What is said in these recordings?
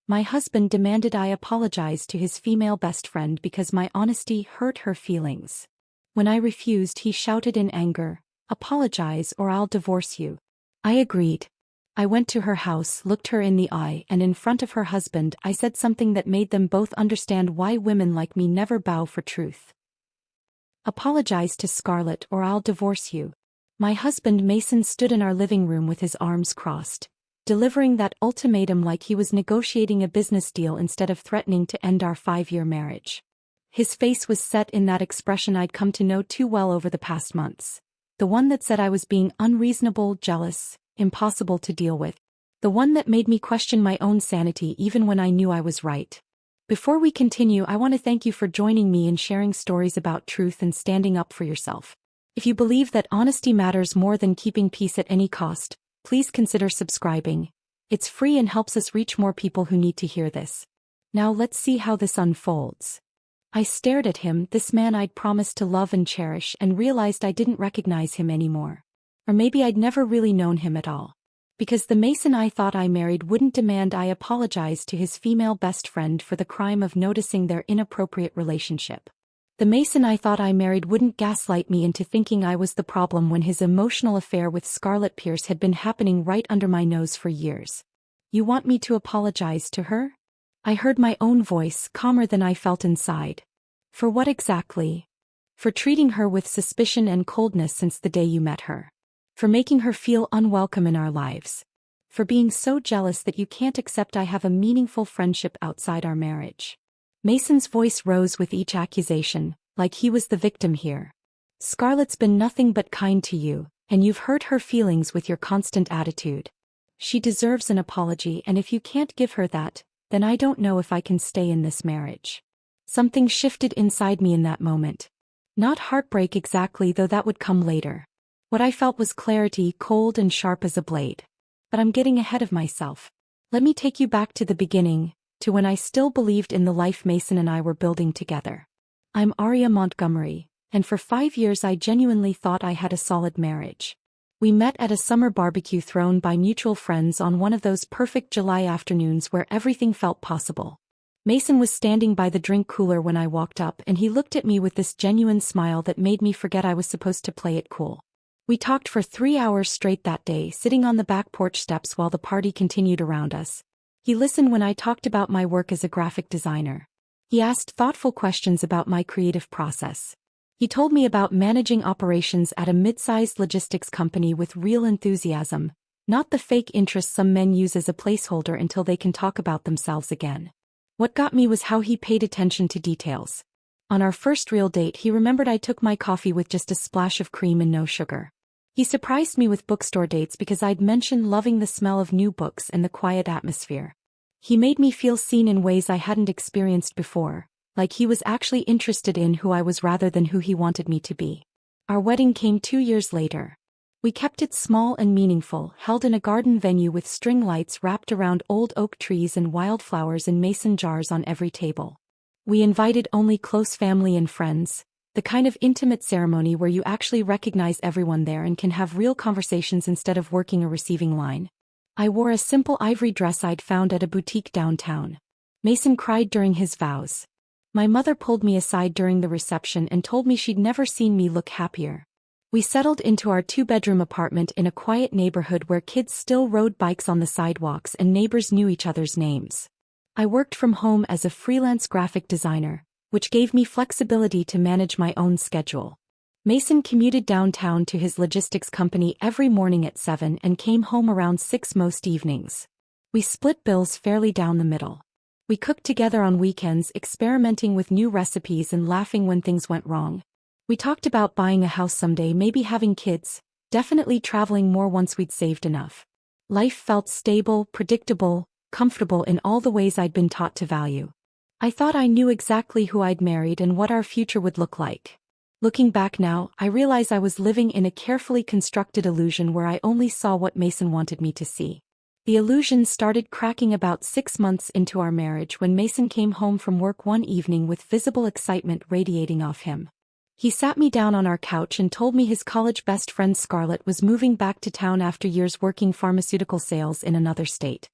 My husband demanded I apologize to his female best friend because my honesty hurt her feelings. When I refused, he shouted in anger, "Apologize or I'll divorce you." I agreed. I went to her house, looked her in the eye, and in front of her husband, I said something that made them both understand why women like me never bow for truth. "Apologize to Scarlett or I'll divorce you." My husband Mason stood in our living room with his arms crossed, delivering that ultimatum like he was negotiating a business deal instead of threatening to end our 5-year marriage. His face was set in that expression I'd come to know too well over the past months. The one that said I was being unreasonable, jealous, impossible to deal with. The one that made me question my own sanity even when I knew I was right. Before we continue, I want to thank you for joining me in sharing stories about truth and standing up for yourself. If you believe that honesty matters more than keeping peace at any cost, please consider subscribing. It's free and helps us reach more people who need to hear this. Now let's see how this unfolds. I stared at him, this man I'd promised to love and cherish, and realized I didn't recognize him anymore. Or maybe I'd never really known him at all. Because the Mason I thought I married wouldn't demand I apologize to his female best friend for the crime of noticing their inappropriate relationship. The Mason I thought I married wouldn't gaslight me into thinking I was the problem when his emotional affair with Scarlett Pierce had been happening right under my nose for years. "You want me to apologize to her?" I heard my own voice, calmer than I felt inside. "For what exactly?" "For treating her with suspicion and coldness since the day you met her. For making her feel unwelcome in our lives. For being so jealous that you can't accept I have a meaningful friendship outside our marriage." Mason's voice rose with each accusation, like he was the victim here. "Scarlett's been nothing but kind to you, and you've hurt her feelings with your constant attitude. She deserves an apology, and if you can't give her that, then I don't know if I can stay in this marriage." Something shifted inside me in that moment. Not heartbreak exactly, though that would come later. What I felt was clarity, cold and sharp as a blade. But I'm getting ahead of myself. Let me take you back to the beginning, to when I still believed in the life Mason and I were building together. I'm Aria Montgomery, and for 5 years I genuinely thought I had a solid marriage. We met at a summer barbecue thrown by mutual friends on one of those perfect July afternoons where everything felt possible. Mason was standing by the drink cooler when I walked up, and he looked at me with this genuine smile that made me forget I was supposed to play it cool. We talked for 3 hours straight that day, sitting on the back porch steps while the party continued around us. He listened when I talked about my work as a graphic designer. He asked thoughtful questions about my creative process. He told me about managing operations at a mid-sized logistics company with real enthusiasm, not the fake interest some men use as a placeholder until they can talk about themselves again. What got me was how he paid attention to details. On our first real date, he remembered I took my coffee with just a splash of cream and no sugar. He surprised me with bookstore dates because I'd mentioned loving the smell of new books and the quiet atmosphere. He made me feel seen in ways I hadn't experienced before, like he was actually interested in who I was rather than who he wanted me to be. Our wedding came 2 years later. We kept it small and meaningful, held in a garden venue with string lights wrapped around old oak trees and wildflowers in mason jars on every table. We invited only close family and friends, the kind of intimate ceremony where you actually recognize everyone there and can have real conversations instead of working a receiving line. I wore a simple ivory dress I'd found at a boutique downtown. Mason cried during his vows. My mother pulled me aside during the reception and told me she'd never seen me look happier. We settled into our 2-bedroom apartment in a quiet neighborhood where kids still rode bikes on the sidewalks and neighbors knew each other's names. I worked from home as a freelance graphic designer, which gave me flexibility to manage my own schedule. Mason commuted downtown to his logistics company every morning at 7 and came home around 6 most evenings. We split bills fairly down the middle. We cooked together on weekends, experimenting with new recipes and laughing when things went wrong. We talked about buying a house someday, maybe having kids, definitely traveling more once we'd saved enough. Life felt stable, predictable, comfortable in all the ways I'd been taught to value. I thought I knew exactly who I'd married and what our future would look like. Looking back now, I realize I was living in a carefully constructed illusion where I only saw what Mason wanted me to see. The illusion started cracking about 6 months into our marriage when Mason came home from work one evening with visible excitement radiating off him. He sat me down on our couch and told me his college best friend Scarlett was moving back to town after years working pharmaceutical sales in another state.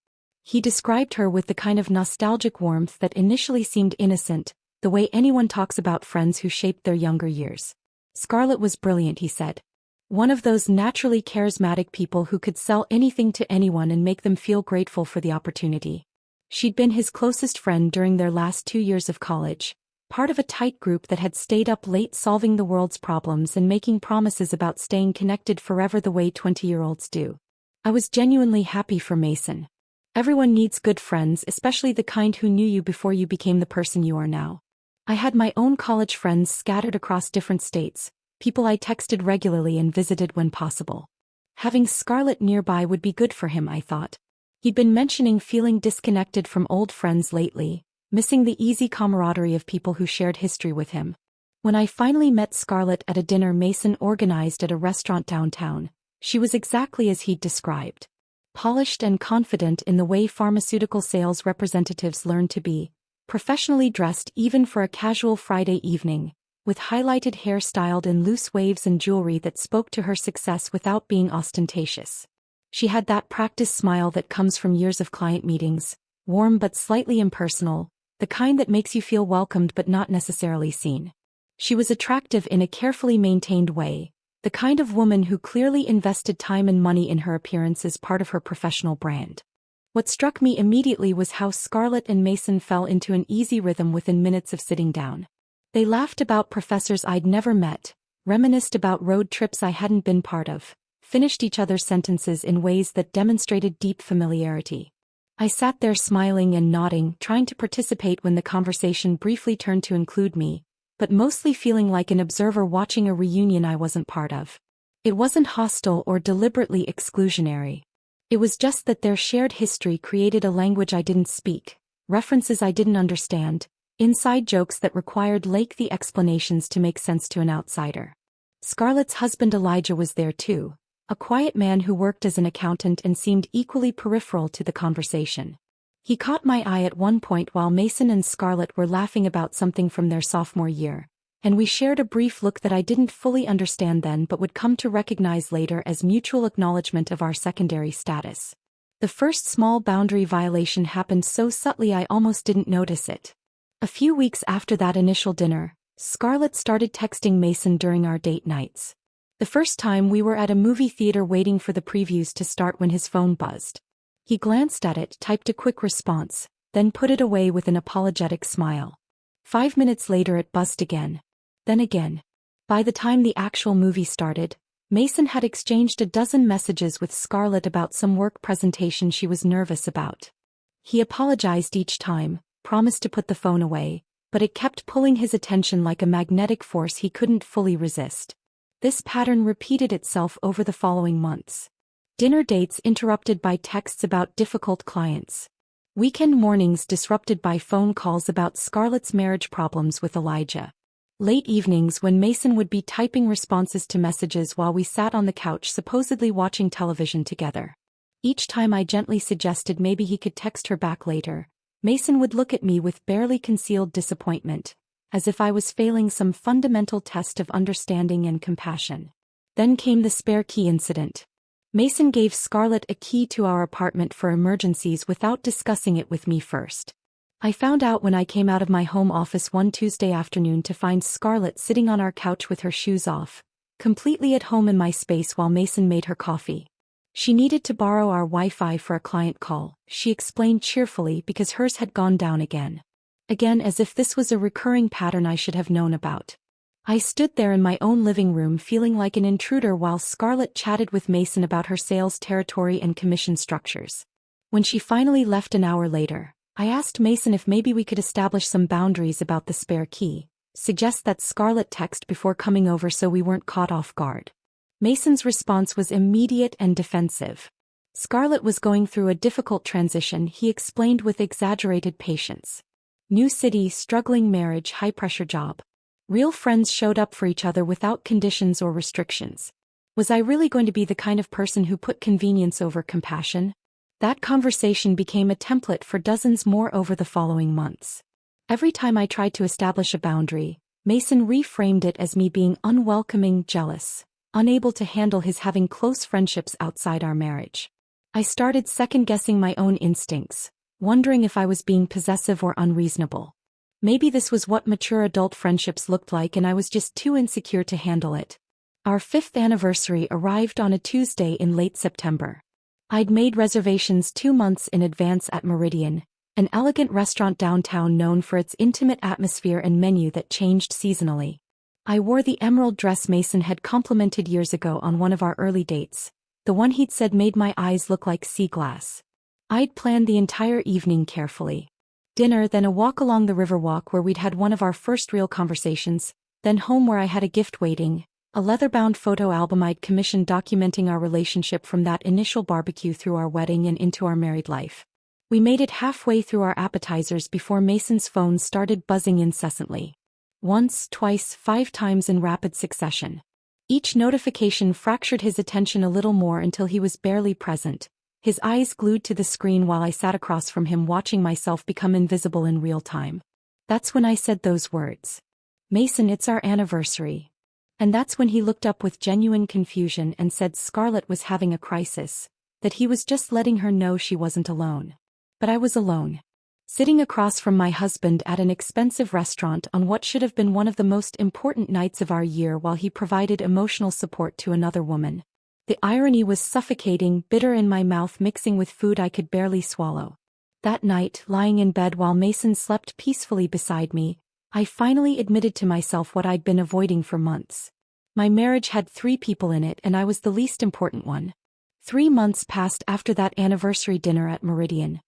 He described her with the kind of nostalgic warmth that initially seemed innocent, the way anyone talks about friends who shaped their younger years. Scarlett was brilliant, he said. One of those naturally charismatic people who could sell anything to anyone and make them feel grateful for the opportunity. She'd been his closest friend during their last 2 years of college, part of a tight group that had stayed up late solving the world's problems and making promises about staying connected forever the way 20-year-olds do. I was genuinely happy for Mason. Everyone needs good friends, especially the kind who knew you before you became the person you are now. I had my own college friends scattered across different states, people I texted regularly and visited when possible. Having Scarlett nearby would be good for him, I thought. He'd been mentioning feeling disconnected from old friends lately, missing the easy camaraderie of people who shared history with him. When I finally met Scarlett at a dinner Mason organized at a restaurant downtown, she was exactly as he'd described. Polished and confident in the way pharmaceutical sales representatives learn to be, professionally dressed even for a casual Friday evening, with highlighted hair styled in loose waves and jewelry that spoke to her success without being ostentatious. She had that practiced smile that comes from years of client meetings, warm but slightly impersonal, the kind that makes you feel welcomed but not necessarily seen. She was attractive in a carefully maintained way, the kind of woman who clearly invested time and money in her appearance as part of her professional brand. What struck me immediately was how Scarlett and Mason fell into an easy rhythm within minutes of sitting down. They laughed about professors I'd never met, reminisced about road trips I hadn't been part of, finished each other's sentences in ways that demonstrated deep familiarity. I sat there smiling and nodding, trying to participate when the conversation briefly turned to include me, but mostly feeling like an observer watching a reunion I wasn't part of. It wasn't hostile or deliberately exclusionary. It was just that their shared history created a language I didn't speak, references I didn't understand, inside jokes that required lengthy explanations to make sense to an outsider. Scarlett's husband Elijah was there too, a quiet man who worked as an accountant and seemed equally peripheral to the conversation. He caught my eye at one point while Mason and Scarlett were laughing about something from their sophomore year, and we shared a brief look that I didn't fully understand then but would come to recognize later as mutual acknowledgement of our secondary status. The first small boundary violation happened so subtly I almost didn't notice it. A few weeks after that initial dinner, Scarlett started texting Mason during our date nights. The first time we were at a movie theater waiting for the previews to start when his phone buzzed. He glanced at it, typed a quick response, then put it away with an apologetic smile. 5 minutes later it buzzed again. Then again. By the time the actual movie started, Mason had exchanged a dozen messages with Scarlett about some work presentation she was nervous about. He apologized each time, promised to put the phone away, but it kept pulling his attention like a magnetic force he couldn't fully resist. This pattern repeated itself over the following months. Dinner dates interrupted by texts about difficult clients. Weekend mornings disrupted by phone calls about Scarlett's marriage problems with Elijah. Late evenings when Mason would be typing responses to messages while we sat on the couch supposedly watching television together. Each time I gently suggested maybe he could text her back later, Mason would look at me with barely concealed disappointment, as if I was failing some fundamental test of understanding and compassion. Then came the spare key incident. Mason gave Scarlett a key to our apartment for emergencies without discussing it with me first. I found out when I came out of my home office one Tuesday afternoon to find Scarlett sitting on our couch with her shoes off, completely at home in my space while Mason made her coffee. She needed to borrow our Wi-Fi for a client call, she explained cheerfully because hers had gone down again. Again, as if this was a recurring pattern I should have known about. I stood there in my own living room feeling like an intruder while Scarlett chatted with Mason about her sales territory and commission structures. When she finally left an hour later, I asked Mason if maybe we could establish some boundaries about the spare key, suggest that Scarlett text before coming over so we weren't caught off guard. Mason's response was immediate and defensive. Scarlett was going through a difficult transition, he explained with exaggerated patience. New city, struggling marriage, high-pressure job. Real friends showed up for each other without conditions or restrictions. Was I really going to be the kind of person who put convenience over compassion? That conversation became a template for dozens more over the following months. Every time I tried to establish a boundary, Mason reframed it as me being unwelcoming, jealous, unable to handle his having close friendships outside our marriage. I started second-guessing my own instincts, wondering if I was being possessive or unreasonable. Maybe this was what mature adult friendships looked like and I was just too insecure to handle it. Our 5th anniversary arrived on a Tuesday in late September. I'd made reservations 2 months in advance at Meridian, an elegant restaurant downtown known for its intimate atmosphere and menu that changed seasonally. I wore the emerald dress Mason had complimented years ago on one of our early dates, the one he'd said made my eyes look like sea glass. I'd planned the entire evening carefully. Dinner, then a walk along the Riverwalk where we'd had one of our first real conversations, then home where I had a gift waiting, a leather-bound photo album I'd commissioned documenting our relationship from that initial barbecue through our wedding and into our married life. We made it halfway through our appetizers before Mason's phone started buzzing incessantly. Once, twice, 5 times in rapid succession. Each notification fractured his attention a little more until he was barely present, his eyes glued to the screen while I sat across from him watching myself become invisible in real time. That's when I said those words. "Mason, it's our anniversary." And that's when he looked up with genuine confusion and said Scarlett was having a crisis, that he was just letting her know she wasn't alone. But I was alone. Sitting across from my husband at an expensive restaurant on what should have been one of the most important nights of our year while he provided emotional support to another woman. The irony was suffocating, bitter in my mouth mixing with food I could barely swallow. That night, lying in bed while Mason slept peacefully beside me, I finally admitted to myself what I'd been avoiding for months. My marriage had 3 people in it and I was the least important one. 3 months passed after that anniversary dinner at Meridian.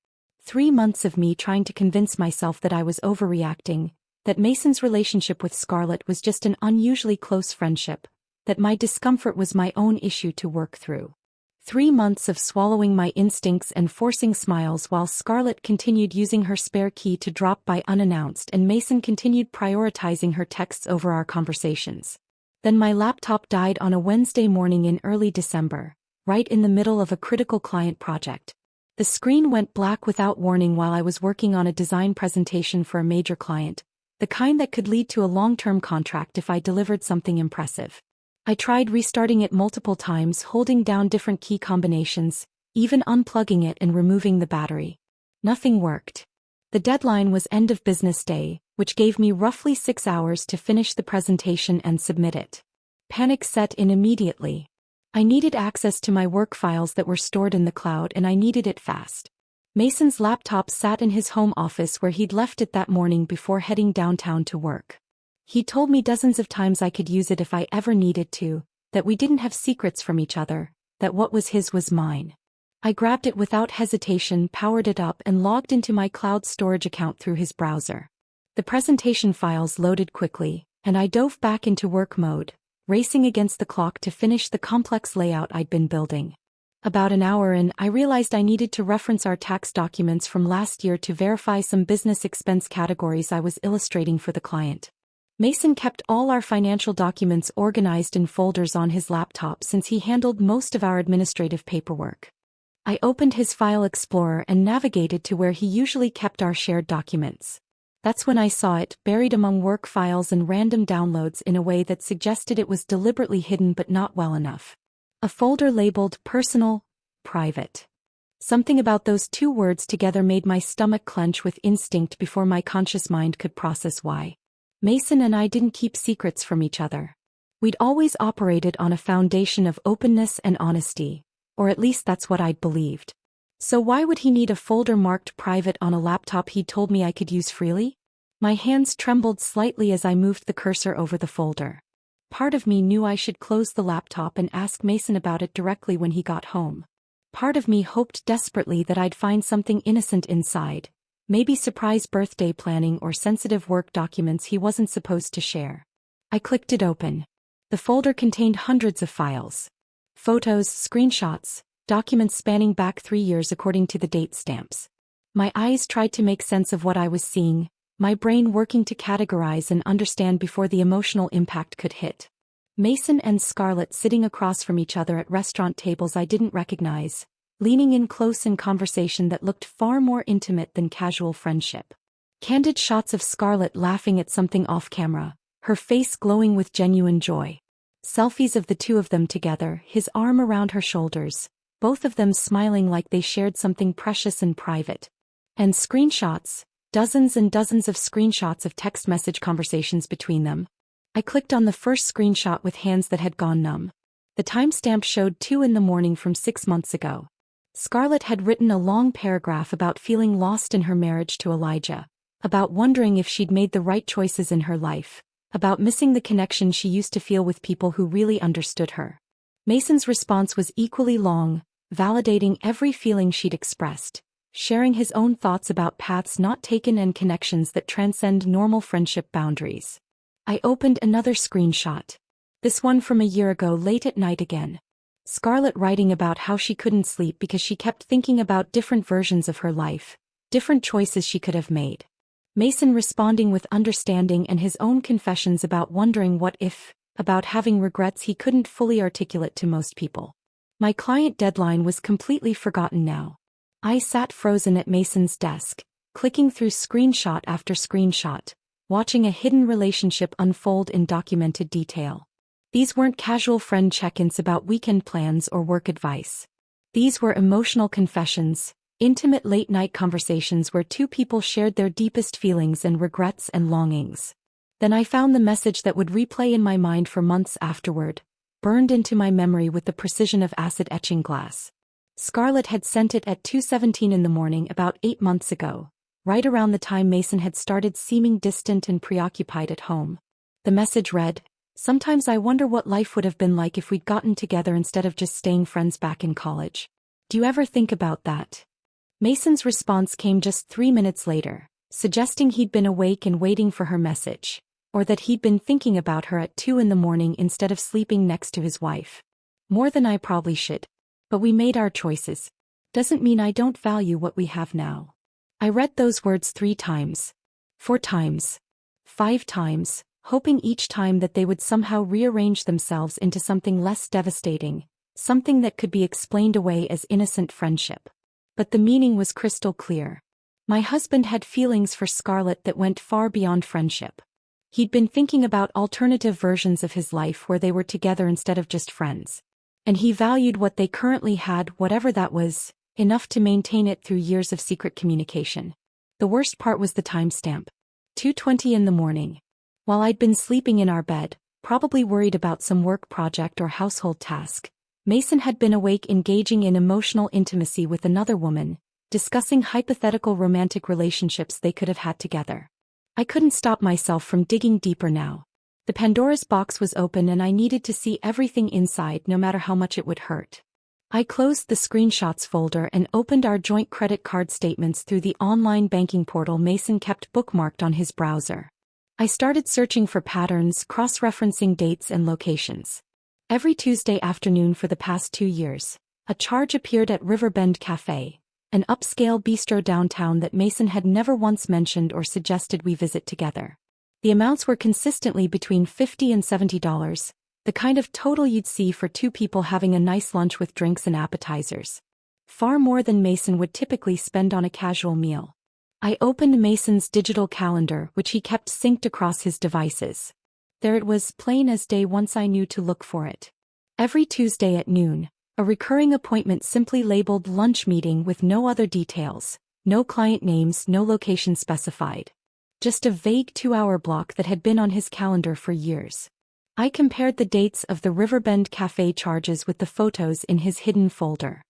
3 months of me trying to convince myself that I was overreacting, that Mason's relationship with Scarlett was just an unusually close friendship, that my discomfort was my own issue to work through. 3 months of swallowing my instincts and forcing smiles while Scarlett continued using her spare key to drop by unannounced and Mason continued prioritizing her texts over our conversations. Then my laptop died on a Wednesday morning in early December, right in the middle of a critical client project. The screen went black without warning while I was working on a design presentation for a major client, the kind that could lead to a long-term contract if I delivered something impressive. I tried restarting it multiple times, holding down different key combinations, even unplugging it and removing the battery. Nothing worked. The deadline was end of business day, which gave me roughly 6 hours to finish the presentation and submit it. Panic set in immediately. I needed access to my work files that were stored in the cloud and I needed it fast. Mason's laptop sat in his home office where he'd left it that morning before heading downtown to work. He told me dozens of times I could use it if I ever needed to, that we didn't have secrets from each other, that what was his was mine. I grabbed it without hesitation, powered it up and logged into my cloud storage account through his browser. The presentation files loaded quickly, and I dove back into work mode, racing against the clock to finish the complex layout I'd been building. About an hour in, I realized I needed to reference our tax documents from last year to verify some business expense categories I was illustrating for the client. Mason kept all our financial documents organized in folders on his laptop since he handled most of our administrative paperwork. I opened his file explorer and navigated to where he usually kept our shared documents. That's when I saw it, buried among work files and random downloads in a way that suggested it was deliberately hidden but not well enough. A folder labeled Personal, Private. Something about those 2 words together made my stomach clench with instinct before my conscious mind could process why. Mason and I didn't keep secrets from each other. We'd always operated on a foundation of openness and honesty, or at least that's what I'd believed. So why would he need a folder marked private on a laptop he'd told me I could use freely? My hands trembled slightly as I moved the cursor over the folder. Part of me knew I should close the laptop and ask Mason about it directly when he got home. Part of me hoped desperately that I'd find something innocent inside. Maybe surprise birthday planning or sensitive work documents he wasn't supposed to share. I clicked it open. The folder contained hundreds of files. Photos, screenshots, documents spanning back 3 years according to the date stamps. My eyes tried to make sense of what I was seeing, my brain working to categorize and understand before the emotional impact could hit. Mason and Scarlett sitting across from each other at restaurant tables I didn't recognize, leaning in close in conversation that looked far more intimate than casual friendship. Candid shots of Scarlett laughing at something off camera, her face glowing with genuine joy. Selfies of the 2 of them together, his arm around her shoulders, both of them smiling like they shared something precious and private. And screenshots, dozens and dozens of screenshots of text message conversations between them. I clicked on the first screenshot with hands that had gone numb. The timestamp showed 2 in the morning from 6 months ago. Scarlett had written a long paragraph about feeling lost in her marriage to Elijah, about wondering if she'd made the right choices in her life, about missing the connection she used to feel with people who really understood her. Mason's response was equally long, validating every feeling she'd expressed, sharing his own thoughts about paths not taken and connections that transcend normal friendship boundaries. I opened another screenshot. This one from a year ago late at night again. Scarlett writing about how she couldn't sleep because she kept thinking about different versions of her life, different choices she could have made. Mason responding with understanding and his own confessions about wondering what if, about having regrets he couldn't fully articulate to most people. My client deadline was completely forgotten now. I sat frozen at Mason's desk, clicking through screenshot after screenshot, watching a hidden relationship unfold in documented detail. These weren't casual friend check-ins about weekend plans or work advice. These were emotional confessions, intimate late-night conversations where two people shared their deepest feelings and regrets and longings. Then I found the message that would replay in my mind for months afterward, burned into my memory with the precision of acid etching glass. Scarlett had sent it at 2:17 in the morning about 8 months ago, right around the time Mason had started seeming distant and preoccupied at home. The message read, "Sometimes I wonder what life would have been like if we'd gotten together instead of just staying friends back in college. Do you ever think about that?" Mason's response came just 3 minutes later, suggesting he'd been awake and waiting for her message, or that he'd been thinking about her at 2 in the morning instead of sleeping next to his wife. More than I probably should. But we made our choices. Doesn't mean I don't value what we have now. I read those words 3 times. 4 times. 5 times. Hoping each time that they would somehow rearrange themselves into something less devastating, something that could be explained away as innocent friendship. But the meaning was crystal clear. My husband had feelings for Scarlett that went far beyond friendship. He'd been thinking about alternative versions of his life where they were together instead of just friends. And he valued what they currently had, whatever that was, enough to maintain it through years of secret communication. The worst part was the timestamp. 2:20 in the morning. While I'd been sleeping in our bed, probably worried about some work project or household task, Mason had been awake engaging in emotional intimacy with another woman, discussing hypothetical romantic relationships they could have had together. I couldn't stop myself from digging deeper now. The Pandora's box was open and I needed to see everything inside no matter how much it would hurt. I closed the screenshots folder and opened our joint credit card statements through the online banking portal Mason kept bookmarked on his browser. I started searching for patterns, cross-referencing dates and locations. Every Tuesday afternoon for the past 2 years, a charge appeared at Riverbend Cafe, an upscale bistro downtown that Mason had never once mentioned or suggested we visit together. The amounts were consistently between $50 and $70, the kind of total you'd see for 2 people having a nice lunch with drinks and appetizers. Far more than Mason would typically spend on a casual meal. I opened Mason's digital calendar, which he kept synced across his devices. There it was, plain as day once I knew to look for it. Every Tuesday at noon, a recurring appointment simply labeled lunch meeting with no other details, no client names, no location specified. Just a vague 2-hour block that had been on his calendar for years. I compared the dates of the Riverbend Cafe charges with the photos in his hidden folder.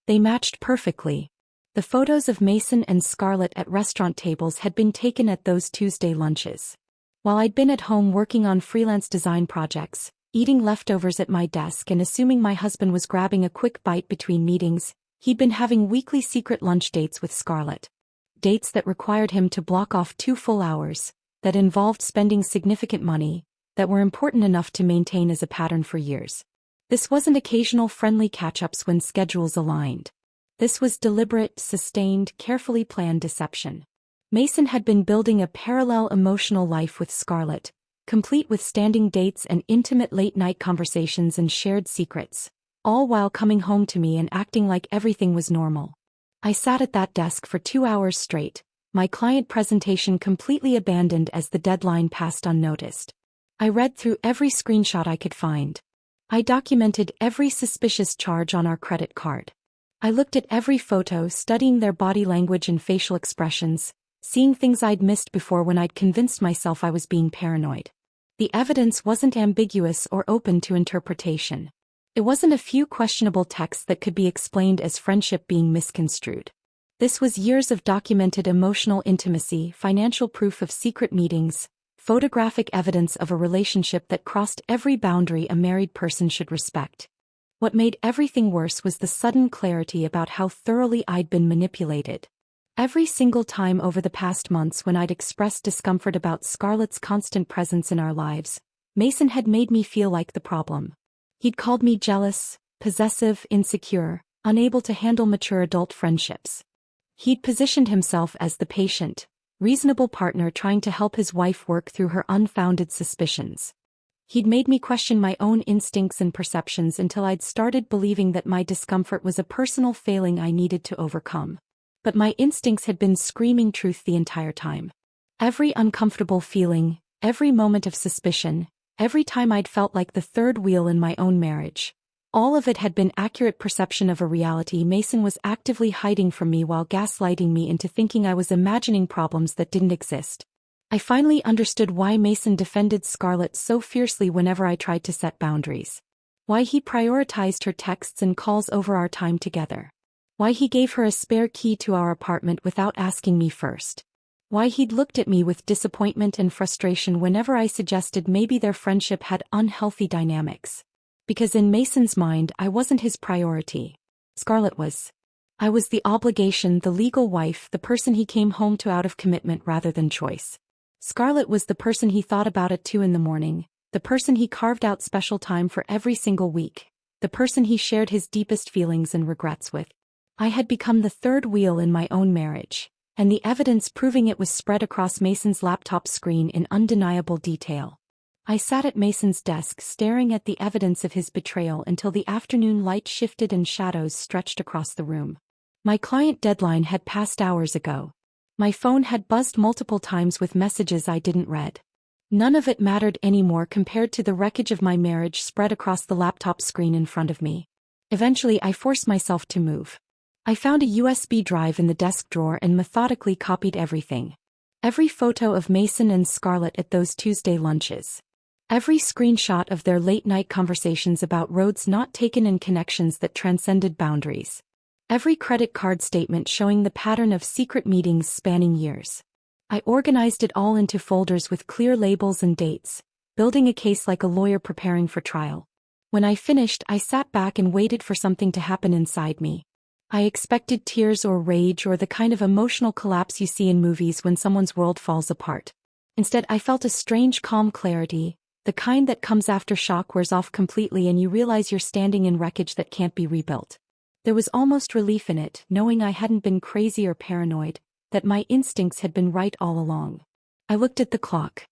They matched perfectly. The photos of Mason and Scarlett at restaurant tables had been taken at those Tuesday lunches. While I'd been at home working on freelance design projects, eating leftovers at my desk and assuming my husband was grabbing a quick bite between meetings, he'd been having weekly secret lunch dates with Scarlett. Dates that required him to block off 2 full hours, that involved spending significant money, that were important enough to maintain as a pattern for years. This wasn't occasional friendly catch-ups when schedules aligned. This was deliberate, sustained, carefully planned deception. Mason had been building a parallel emotional life with Scarlett, complete with standing dates and intimate late-night conversations and shared secrets, all while coming home to me and acting like everything was normal. I sat at that desk for 2 hours straight, my client presentation completely abandoned as the deadline passed unnoticed. I read through every screenshot I could find. I documented every suspicious charge on our credit card. I looked at every photo, studying their body language and facial expressions, seeing things I'd missed before when I'd convinced myself I was being paranoid. The evidence wasn't ambiguous or open to interpretation. It wasn't a few questionable texts that could be explained as friendship being misconstrued. This was years of documented emotional intimacy, financial proof of secret meetings, photographic evidence of a relationship that crossed every boundary a married person should respect. What made everything worse was the sudden clarity about how thoroughly I'd been manipulated. Every single time over the past months when I'd expressed discomfort about Scarlett's constant presence in our lives, Mason had made me feel like the problem. He'd called me jealous, possessive, insecure, unable to handle mature adult friendships. He'd positioned himself as the patient, reasonable partner trying to help his wife work through her unfounded suspicions. He'd made me question my own instincts and perceptions until I'd started believing that my discomfort was a personal failing I needed to overcome. But my instincts had been screaming truth the entire time. Every uncomfortable feeling, every moment of suspicion, every time I'd felt like the third wheel in my own marriage, all of it had been accurate perception of a reality Mason was actively hiding from me while gaslighting me into thinking I was imagining problems that didn't exist. I finally understood why Mason defended Scarlett so fiercely whenever I tried to set boundaries. Why he prioritized her texts and calls over our time together. Why he gave her a spare key to our apartment without asking me first. Why he'd looked at me with disappointment and frustration whenever I suggested maybe their friendship had unhealthy dynamics. Because in Mason's mind I wasn't his priority. Scarlett was. I was the obligation, the legal wife, the person he came home to out of commitment rather than choice. Scarlett was the person he thought about at 2 a.m, the person he carved out special time for every single week, the person he shared his deepest feelings and regrets with. I had become the third wheel in my own marriage, and the evidence proving it was spread across Mason's laptop screen in undeniable detail. I sat at Mason's desk staring at the evidence of his betrayal until the afternoon light shifted and shadows stretched across the room. My client deadline had passed hours ago. My phone had buzzed multiple times with messages I didn't read. None of it mattered anymore compared to the wreckage of my marriage spread across the laptop screen in front of me. Eventually I forced myself to move. I found a USB drive in the desk drawer and methodically copied everything. Every photo of Mason and Scarlett at those Tuesday lunches. Every screenshot of their late-night conversations about roads not taken and connections that transcended boundaries. Every credit card statement showing the pattern of secret meetings spanning years. I organized it all into folders with clear labels and dates, building a case like a lawyer preparing for trial. When I finished, I sat back and waited for something to happen inside me. I expected tears or rage or the kind of emotional collapse you see in movies when someone's world falls apart. Instead, I felt a strange calm clarity, the kind that comes after shock wears off completely and you realize you're standing in wreckage that can't be rebuilt. There was almost relief in it, knowing I hadn't been crazy or paranoid, that my instincts had been right all along. I looked at the clock.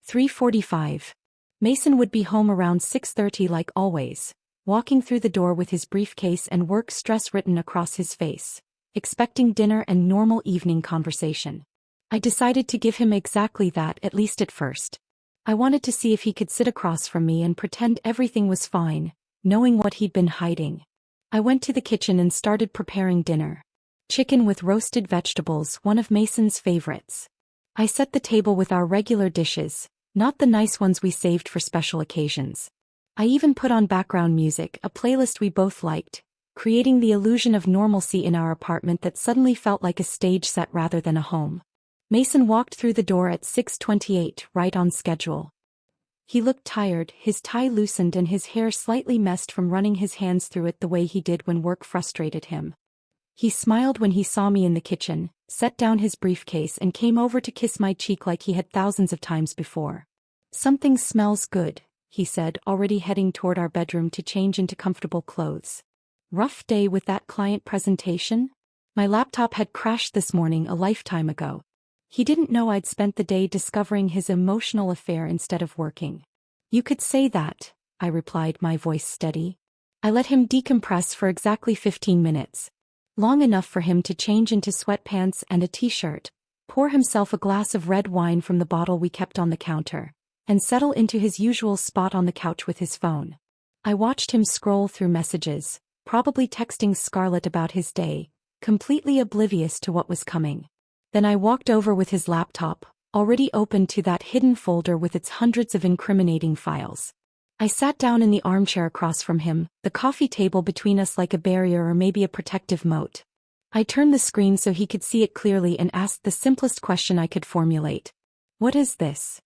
3:45. Mason would be home around 6:30 like always, walking through the door with his briefcase and work stress written across his face, expecting dinner and normal evening conversation. I decided to give him exactly that, at least at first. I wanted to see if he could sit across from me and pretend everything was fine, knowing what he'd been hiding. I went to the kitchen and started preparing dinner. Chicken with roasted vegetables, one of Mason's favorites. I set the table with our regular dishes, not the nice ones we saved for special occasions. I even put on background music, a playlist we both liked, creating the illusion of normalcy in our apartment that suddenly felt like a stage set rather than a home. Mason walked through the door at 6:28, right on schedule. He looked tired, his tie loosened and his hair slightly messed from running his hands through it the way he did when work frustrated him. He smiled when he saw me in the kitchen, set down his briefcase and came over to kiss my cheek like he had thousands of times before. "Something smells good," he said, already heading toward our bedroom to change into comfortable clothes. "Rough day with that client presentation?" My laptop had crashed this morning a lifetime ago. He didn't know I'd spent the day discovering his emotional affair instead of working. "You could say that," I replied, my voice steady. I let him decompress for exactly 15 minutes. Long enough for him to change into sweatpants and a t-shirt, pour himself a glass of red wine from the bottle we kept on the counter, and settle into his usual spot on the couch with his phone. I watched him scroll through messages, probably texting Scarlett about his day, completely oblivious to what was coming. Then I walked over with his laptop, already open to that hidden folder with its hundreds of incriminating files. I sat down in the armchair across from him, the coffee table between us like a barrier or maybe a protective moat. I turned the screen so he could see it clearly and asked the simplest question I could formulate. "What is this?"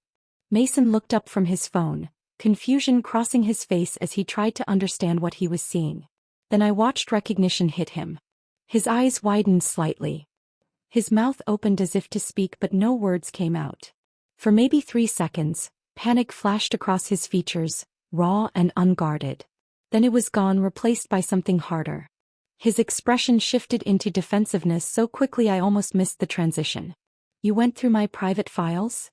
Mason looked up from his phone, confusion crossing his face as he tried to understand what he was seeing. Then I watched recognition hit him. His eyes widened slightly. His mouth opened as if to speak but no words came out. For maybe 3 seconds, panic flashed across his features, raw and unguarded. Then it was gone, replaced by something harder. His expression shifted into defensiveness so quickly I almost missed the transition. "You went through my private files?"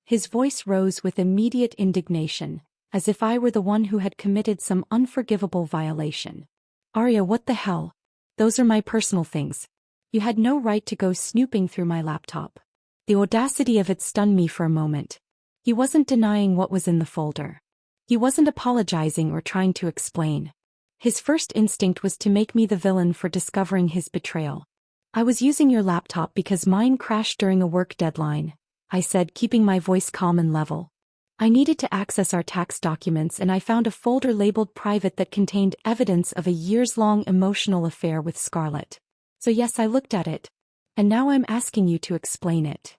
His voice rose with immediate indignation, as if I were the one who had committed some unforgivable violation. "Arya, what the hell? Those are my personal things. You had no right to go snooping through my laptop." The audacity of it stunned me for a moment. He wasn't denying what was in the folder. He wasn't apologizing or trying to explain. His first instinct was to make me the villain for discovering his betrayal. "I was using your laptop because mine crashed during a work deadline," I said, keeping my voice calm and level. "I needed to access our tax documents and I found a folder labeled private that contained evidence of a years-long emotional affair with Scarlett. So yes, I looked at it. And now I'm asking you to explain it."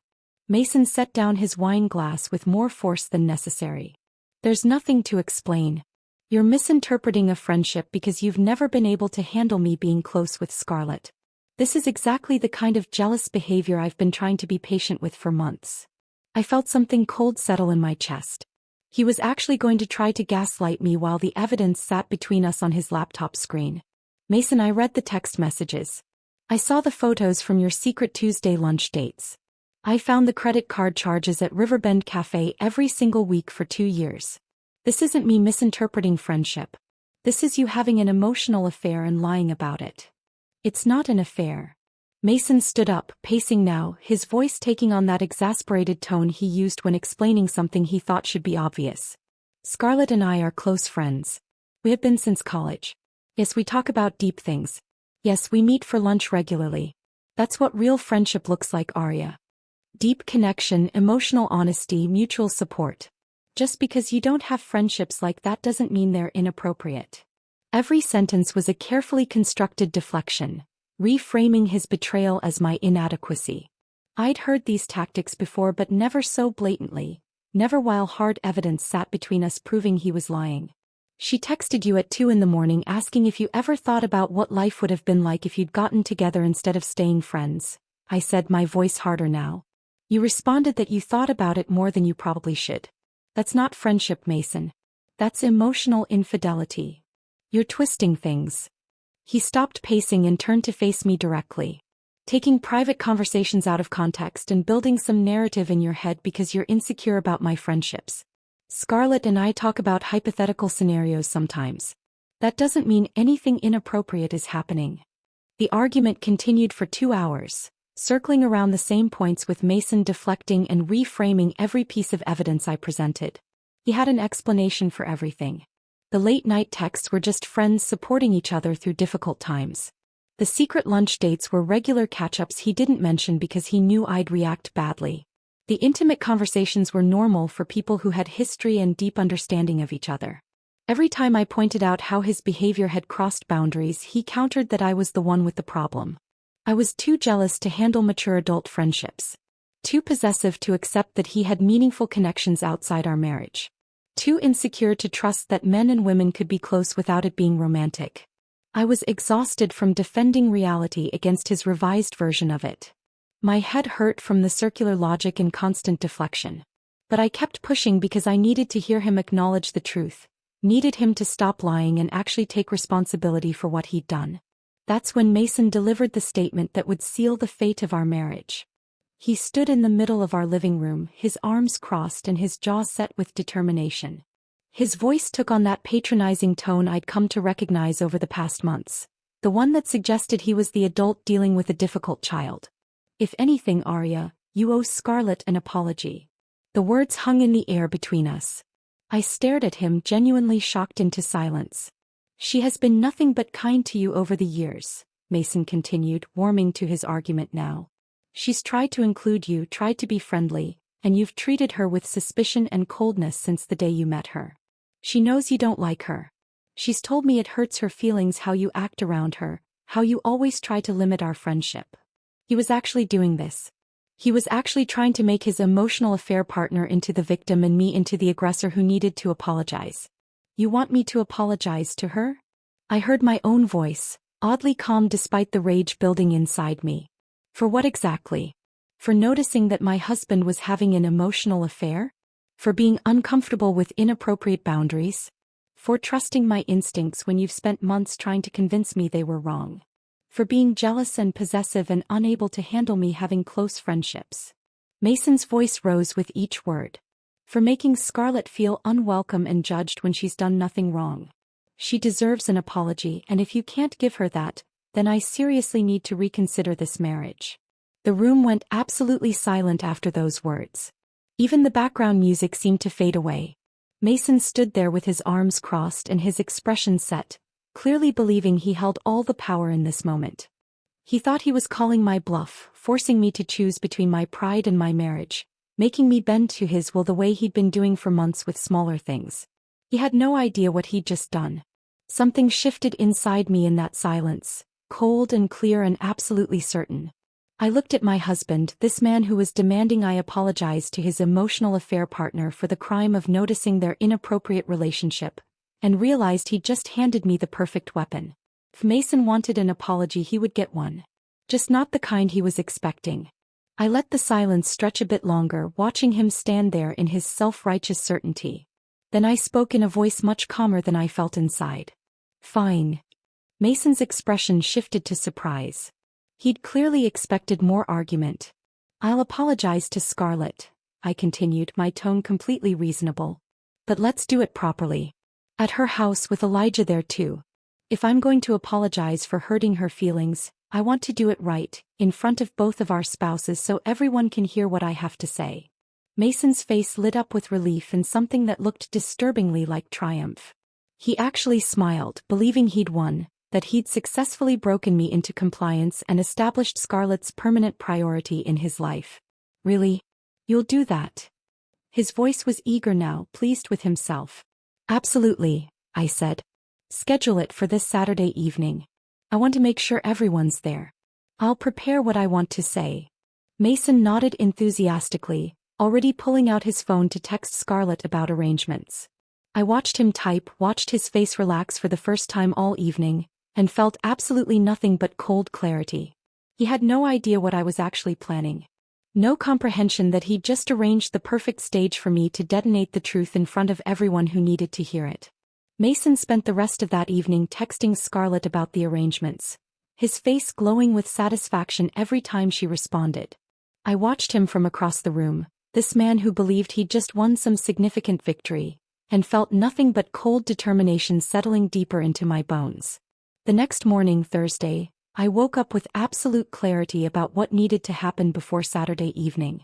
Mason set down his wine glass with more force than necessary. "There's nothing to explain. You're misinterpreting a friendship because you've never been able to handle me being close with Scarlett. This is exactly the kind of jealous behavior I've been trying to be patient with for months." I felt something cold settle in my chest. He was actually going to try to gaslight me while the evidence sat between us on his laptop screen. "Mason, I read the text messages. I saw the photos from your secret Tuesday lunch dates. I found the credit card charges at Riverbend Cafe every single week for 2 years. This isn't me misinterpreting friendship. This is you having an emotional affair and lying about it." "It's not an affair." Mason stood up, pacing now, his voice taking on that exasperated tone he used when explaining something he thought should be obvious. "Scarlett and I are close friends. We have been since college. Yes, we talk about deep things. Yes, we meet for lunch regularly. That's what real friendship looks like, Arya. Deep connection, emotional honesty, mutual support. Just because you don't have friendships like that doesn't mean they're inappropriate." Every sentence was a carefully constructed deflection, reframing his betrayal as my inadequacy. I'd heard these tactics before but never so blatantly, never while hard evidence sat between us proving he was lying. "She texted you at 2 in the morning asking if you ever thought about what life would have been like if you'd gotten together instead of staying friends," I said, my voice harder now. "You responded that you thought about it more than you probably should. That's not friendship, Mason. That's emotional infidelity. You're twisting things." He stopped pacing and turned to face me directly. "Taking private conversations out of context and building some narrative in your head because you're insecure about my friendships. Scarlett and I talk about hypothetical scenarios sometimes. That doesn't mean anything inappropriate is happening." The argument continued for 2 hours, circling around the same points with Mason deflecting and reframing every piece of evidence I presented. He had an explanation for everything. The late-night texts were just friends supporting each other through difficult times. The secret lunch dates were regular catch-ups he didn't mention because he knew I'd react badly. The intimate conversations were normal for people who had history and deep understanding of each other. Every time I pointed out how his behavior had crossed boundaries, he countered that I was the one with the problem. I was too jealous to handle mature adult friendships. Too possessive to accept that he had meaningful connections outside our marriage. Too insecure to trust that men and women could be close without it being romantic. I was exhausted from defending reality against his revised version of it. My head hurt from the circular logic and constant deflection. But I kept pushing because I needed to hear him acknowledge the truth, needed him to stop lying and actually take responsibility for what he'd done. That's when Mason delivered the statement that would seal the fate of our marriage. He stood in the middle of our living room, his arms crossed and his jaw set with determination. His voice took on that patronizing tone I'd come to recognize over the past months, the one that suggested he was the adult dealing with a difficult child. "If anything, Arya, you owe Scarlett an apology." The words hung in the air between us. I stared at him, genuinely shocked into silence. She has been nothing but kind to you over the years, Mason continued, warming to his argument now. She's tried to include you, tried to be friendly, and you've treated her with suspicion and coldness since the day you met her. She knows you don't like her. She's told me it hurts her feelings how you act around her, how you always try to limit our friendship. He was actually doing this. He was actually trying to make his emotional affair partner into the victim and me into the aggressor who needed to apologize. You want me to apologize to her? I heard my own voice, oddly calm despite the rage building inside me. For what exactly? For noticing that my husband was having an emotional affair? For being uncomfortable with inappropriate boundaries? For trusting my instincts when you've spent months trying to convince me they were wrong? For being jealous and possessive and unable to handle me having close friendships? Mason's voice rose with each word. For making Scarlett feel unwelcome and judged when she's done nothing wrong. She deserves an apology, and if you can't give her that, then I seriously need to reconsider this marriage. The room went absolutely silent after those words. Even the background music seemed to fade away. Mason stood there with his arms crossed and his expression set, clearly believing he held all the power in this moment. He thought he was calling my bluff, forcing me to choose between my pride and my marriage, making me bend to his will the way he'd been doing for months with smaller things. He had no idea what he'd just done. Something shifted inside me in that silence, cold and clear and absolutely certain. I looked at my husband, this man who was demanding I apologize to his emotional affair partner for the crime of noticing their inappropriate relationship, and realized he'd just handed me the perfect weapon. If Mason wanted an apology, he would get one. Just not the kind he was expecting. I let the silence stretch a bit longer, watching him stand there in his self-righteous certainty. Then I spoke in a voice much calmer than I felt inside. Fine. Mason's expression shifted to surprise. He'd clearly expected more argument. I'll apologize to Scarlett, I continued, my tone completely reasonable. But let's do it properly. At her house with Elijah there too. If I'm going to apologize for hurting her feelings, I want to do it right, in front of both of our spouses so everyone can hear what I have to say. Mason's face lit up with relief and something that looked disturbingly like triumph. He actually smiled, believing he'd won, that he'd successfully broken me into compliance and established Scarlett's permanent priority in his life. Really? You'll do that? His voice was eager now, pleased with himself. Absolutely, I said. Schedule it for this Saturday evening. I want to make sure everyone's there. I'll prepare what I want to say. Mason nodded enthusiastically, already pulling out his phone to text Scarlett about arrangements. I watched him type, watched his face relax for the first time all evening, and felt absolutely nothing but cold clarity. He had no idea what I was actually planning. No comprehension that he'd just arranged the perfect stage for me to detonate the truth in front of everyone who needed to hear it. Mason spent the rest of that evening texting Scarlett about the arrangements, his face glowing with satisfaction every time she responded. I watched him from across the room, this man who believed he'd just won some significant victory, and felt nothing but cold determination settling deeper into my bones. The next morning, Thursday, I woke up with absolute clarity about what needed to happen before Saturday evening.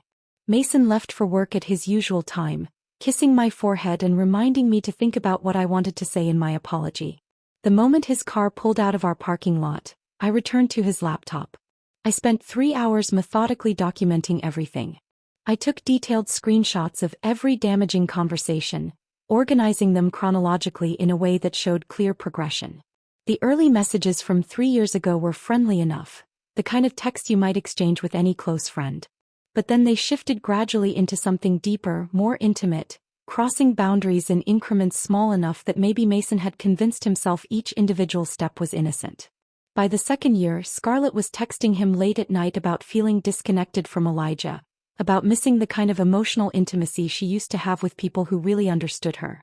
Mason left for work at his usual time, kissing my forehead and reminding me to think about what I wanted to say in my apology. The moment his car pulled out of our parking lot, I returned to his laptop. I spent 3 hours methodically documenting everything. I took detailed screenshots of every damaging conversation, organizing them chronologically in a way that showed clear progression. The early messages from 3 years ago were friendly enough, the kind of text you might exchange with any close friend. But then they shifted gradually into something deeper, more intimate, crossing boundaries in increments small enough that maybe Mason had convinced himself each individual step was innocent. By the second year, Scarlett was texting him late at night about feeling disconnected from Elijah, about missing the kind of emotional intimacy she used to have with people who really understood her.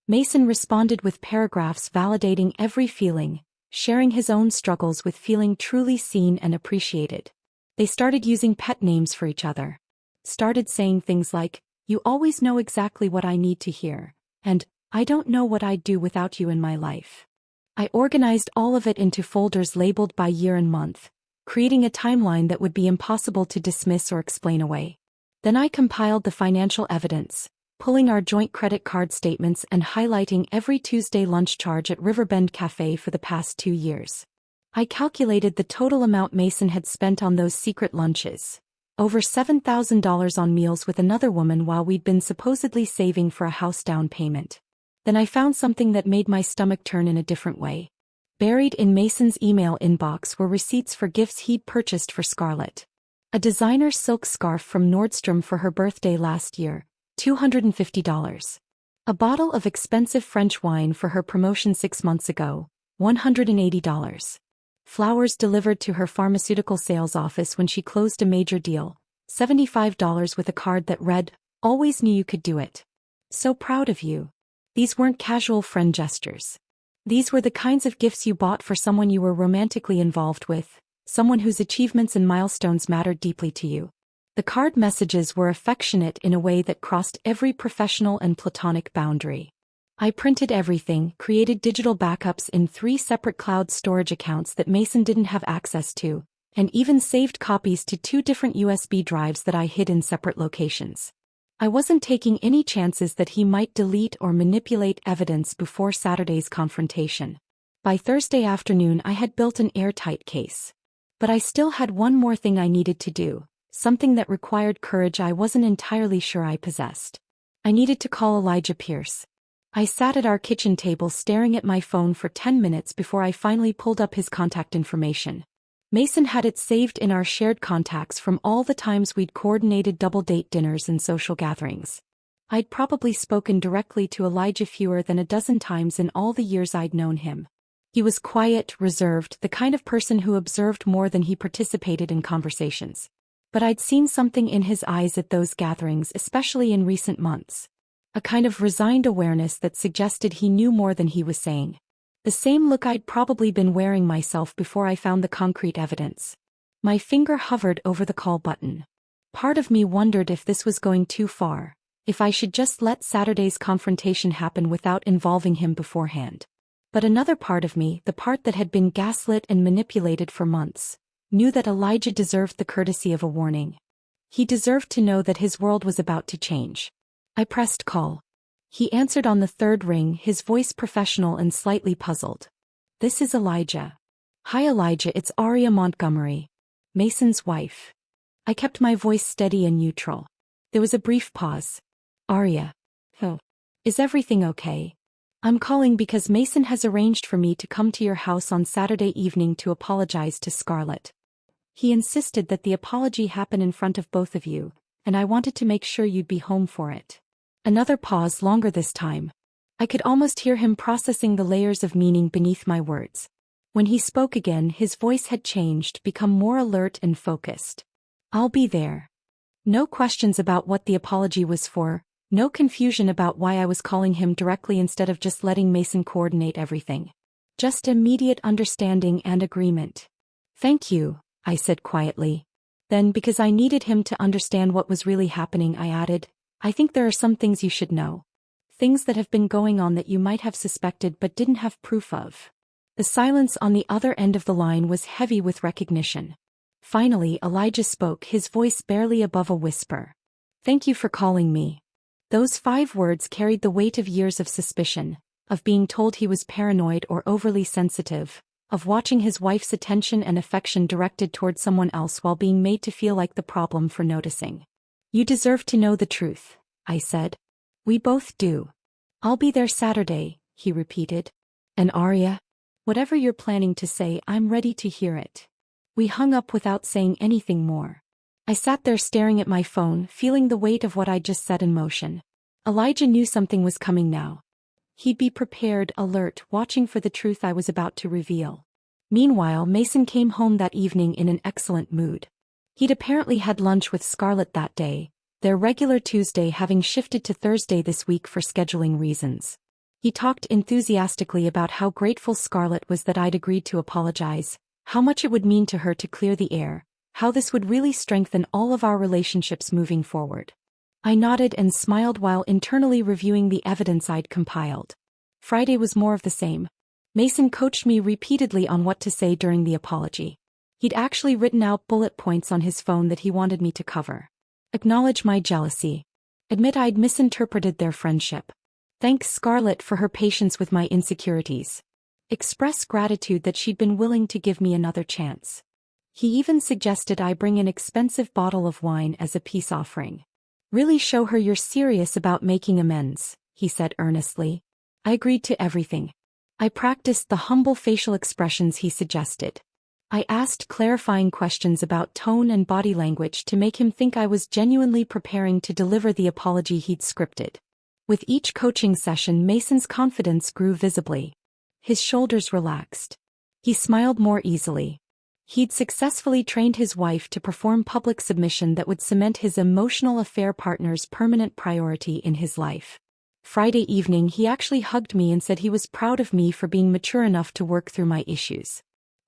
Mason responded with paragraphs validating every feeling, sharing his own struggles with feeling truly seen and appreciated. They started using pet names for each other. Started saying things like, "You always know exactly what I need to hear," and "I don't know what I'd do without you in my life." I organized all of it into folders labeled by year and month, creating a timeline that would be impossible to dismiss or explain away. Then I compiled the financial evidence, pulling our joint credit card statements and highlighting every Tuesday lunch charge at Riverbend Cafe for the past 2 years. I calculated the total amount Mason had spent on those secret lunches. Over $7,000 on meals with another woman while we'd been supposedly saving for a house down payment. Then I found something that made my stomach turn in a different way. Buried in Mason's email inbox were receipts for gifts he'd purchased for Scarlett. A designer silk scarf from Nordstrom for her birthday last year, $250. A bottle of expensive French wine for her promotion 6 months ago, $180. Flowers delivered to her pharmaceutical sales office when she closed a major deal, $75 with a card that read, "Always knew you could do it. So proud of you." These weren't casual friend gestures. These were the kinds of gifts you bought for someone you were romantically involved with, someone whose achievements and milestones mattered deeply to you. The card messages were affectionate in a way that crossed every professional and platonic boundary. I printed everything, created digital backups in 3 separate cloud storage accounts that Mason didn't have access to, and even saved copies to 2 different USB drives that I hid in separate locations. I wasn't taking any chances that he might delete or manipulate evidence before Saturday's confrontation. By Thursday afternoon I had built an airtight case. But I still had one more thing I needed to do, something that required courage I wasn't entirely sure I possessed. I needed to call Elijah Pierce. I sat at our kitchen table staring at my phone for 10 minutes before I finally pulled up his contact information. Mason had it saved in our shared contacts from all the times we'd coordinated double-date dinners and social gatherings. I'd probably spoken directly to Elijah fewer than a dozen times in all the years I'd known him. He was quiet, reserved, the kind of person who observed more than he participated in conversations. But I'd seen something in his eyes at those gatherings, especially in recent months. A kind of resigned awareness that suggested he knew more than he was saying. The same look I'd probably been wearing myself before I found the concrete evidence. My finger hovered over the call button. Part of me wondered if this was going too far, if I should just let Saturday's confrontation happen without involving him beforehand. But another part of me, the part that had been gaslit and manipulated for months, knew that Elijah deserved the courtesy of a warning. He deserved to know that his world was about to change. I pressed call. He answered on the 3rd ring, his voice professional and slightly puzzled. "This is Elijah." "Hi Elijah, it's Aria Montgomery, Mason's wife." I kept my voice steady and neutral. There was a brief pause. "Aria. Oh. Is everything okay? I'm calling because Mason has arranged for me to come to your house on Saturday evening to apologize to Scarlett. He insisted that the apology happen in front of both of you, and I wanted to make sure you'd be home for it." Another pause, longer this time. I could almost hear him processing the layers of meaning beneath my words. When he spoke again, his voice had changed, become more alert and focused. "I'll be there." No questions about what the apology was for, no confusion about why I was calling him directly instead of just letting Mason coordinate everything. Just immediate understanding and agreement. "Thank you," I said quietly. Then, because I needed him to understand what was really happening, I added, "I think there are some things you should know. Things that have been going on that you might have suspected but didn't have proof of." The silence on the other end of the line was heavy with recognition. Finally, Elijah spoke, his voice barely above a whisper. "Thank you for calling me." Those 5 words carried the weight of years of suspicion, of being told he was paranoid or overly sensitive, of watching his wife's attention and affection directed toward someone else while being made to feel like the problem for noticing. "You deserve to know the truth," I said. "We both do." "I'll be there Saturday," he repeated. "And Aria? Whatever you're planning to say, I'm ready to hear it." We hung up without saying anything more. I sat there staring at my phone, feeling the weight of what I'd just set in motion. Elijah knew something was coming now. He'd be prepared, alert, watching for the truth I was about to reveal. Meanwhile, Mason came home that evening in an excellent mood. He'd apparently had lunch with Scarlett that day, their regular Tuesday having shifted to Thursday this week for scheduling reasons. He talked enthusiastically about how grateful Scarlett was that I'd agreed to apologize, how much it would mean to her to clear the air, how this would really strengthen all of our relationships moving forward. I nodded and smiled while internally reviewing the evidence I'd compiled. Friday was more of the same. Mason coached me repeatedly on what to say during the apology. He'd actually written out bullet points on his phone that he wanted me to cover. Acknowledge my jealousy. Admit I'd misinterpreted their friendship. Thank Scarlett for her patience with my insecurities. Express gratitude that she'd been willing to give me another chance. He even suggested I bring an expensive bottle of wine as a peace offering. Really show her you're serious about making amends, he said earnestly. I agreed to everything. I practiced the humble facial expressions he suggested. I asked clarifying questions about tone and body language to make him think I was genuinely preparing to deliver the apology he'd scripted. With each coaching session, Mason's confidence grew visibly. His shoulders relaxed. He smiled more easily. He'd successfully trained his wife to perform public submission that would cement his emotional affair partner's permanent priority in his life. Friday evening, he actually hugged me and said he was proud of me for being mature enough to work through my issues.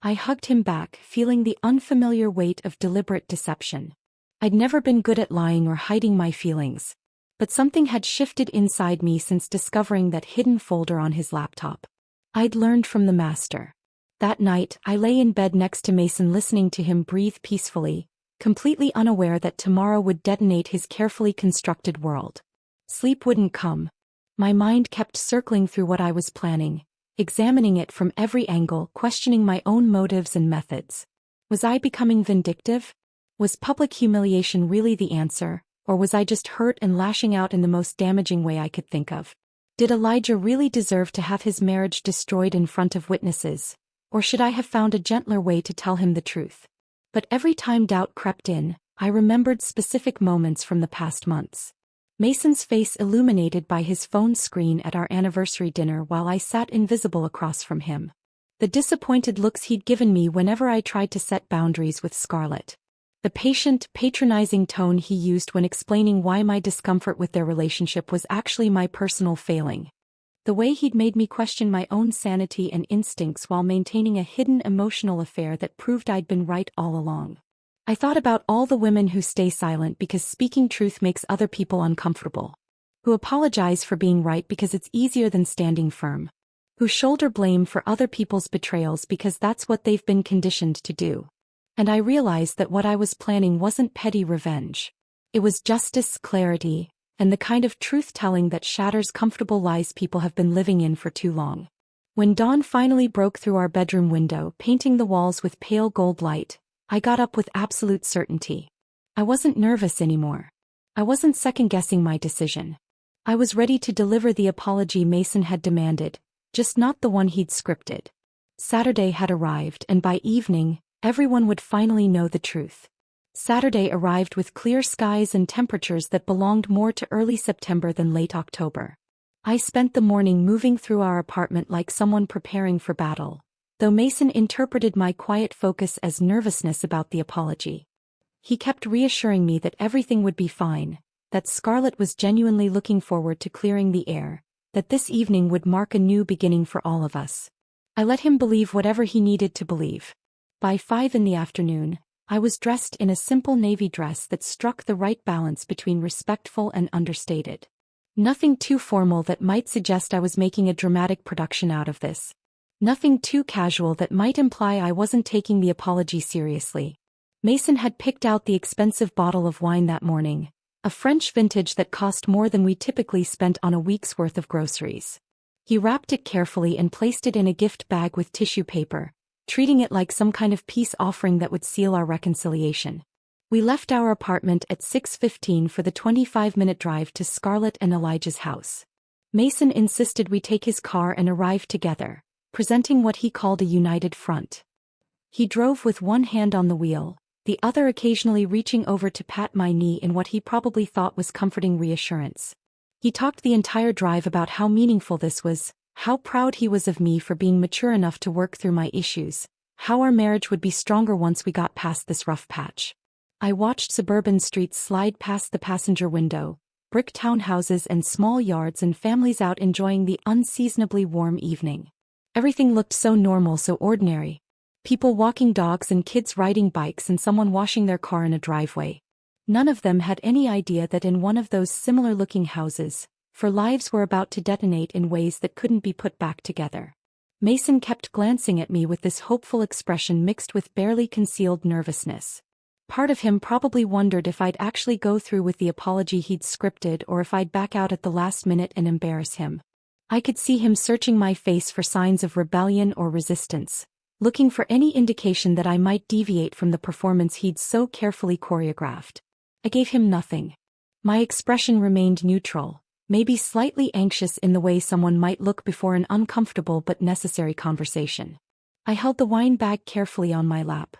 I hugged him back, feeling the unfamiliar weight of deliberate deception. I'd never been good at lying or hiding my feelings. But something had shifted inside me since discovering that hidden folder on his laptop. I'd learned from the master. That night, I lay in bed next to Mason listening to him breathe peacefully, completely unaware that tomorrow would detonate his carefully constructed world. Sleep wouldn't come. My mind kept circling through what I was planning, examining it from every angle, questioning my own motives and methods. Was I becoming vindictive? Was public humiliation really the answer, or was I just hurt and lashing out in the most damaging way I could think of? Did Elijah really deserve to have his marriage destroyed in front of witnesses, or should I have found a gentler way to tell him the truth? But every time doubt crept in, I remembered specific moments from the past months. Mason's face illuminated by his phone screen at our anniversary dinner while I sat invisible across from him. The disappointed looks he'd given me whenever I tried to set boundaries with Scarlett. The patient, patronizing tone he used when explaining why my discomfort with their relationship was actually my personal failing. The way he'd made me question my own sanity and instincts while maintaining a hidden emotional affair that proved I'd been right all along. I thought about all the women who stay silent because speaking truth makes other people uncomfortable. Who apologize for being right because it's easier than standing firm. Who shoulder blame for other people's betrayals because that's what they've been conditioned to do. And I realized that what I was planning wasn't petty revenge. It was justice, clarity, and the kind of truth-telling that shatters comfortable lies people have been living in for too long. When dawn finally broke through our bedroom window, painting the walls with pale gold light, I got up with absolute certainty. I wasn't nervous anymore. I wasn't second-guessing my decision. I was ready to deliver the apology Mason had demanded, just not the one he'd scripted. Saturday had arrived, and by evening, everyone would finally know the truth. Saturday arrived with clear skies and temperatures that belonged more to early September than late October. I spent the morning moving through our apartment like someone preparing for battle, though Mason interpreted my quiet focus as nervousness about the apology. He kept reassuring me that everything would be fine, that Scarlett was genuinely looking forward to clearing the air, that this evening would mark a new beginning for all of us. I let him believe whatever he needed to believe. By 5 in the afternoon, I was dressed in a simple navy dress that struck the right balance between respectful and understated. Nothing too formal that might suggest I was making a dramatic production out of this. Nothing too casual that might imply I wasn't taking the apology seriously. Mason had picked out the expensive bottle of wine that morning, a French vintage that cost more than we typically spent on a week's worth of groceries. He wrapped it carefully and placed it in a gift bag with tissue paper, treating it like some kind of peace offering that would seal our reconciliation. We left our apartment at 6:15 for the 25-minute drive to Scarlett and Elijah's house. Mason insisted we take his car and arrive together, presenting what he called a united front. He drove with one hand on the wheel, the other occasionally reaching over to pat my knee in what he probably thought was comforting reassurance. He talked the entire drive about how meaningful this was, how proud he was of me for being mature enough to work through my issues, how our marriage would be stronger once we got past this rough patch. I watched suburban streets slide past the passenger window, brick townhouses and small yards and families out enjoying the unseasonably warm evening. Everything looked so normal, so ordinary. People walking dogs and kids riding bikes and someone washing their car in a driveway. None of them had any idea that in one of those similar-looking houses, for lives were about to detonate in ways that couldn't be put back together. Mason kept glancing at me with this hopeful expression mixed with barely concealed nervousness. Part of him probably wondered if I'd actually go through with the apology he'd scripted or if I'd back out at the last minute and embarrass him. I could see him searching my face for signs of rebellion or resistance, looking for any indication that I might deviate from the performance he'd so carefully choreographed. I gave him nothing. My expression remained neutral, maybe slightly anxious in the way someone might look before an uncomfortable but necessary conversation. I held the wine bag carefully on my lap.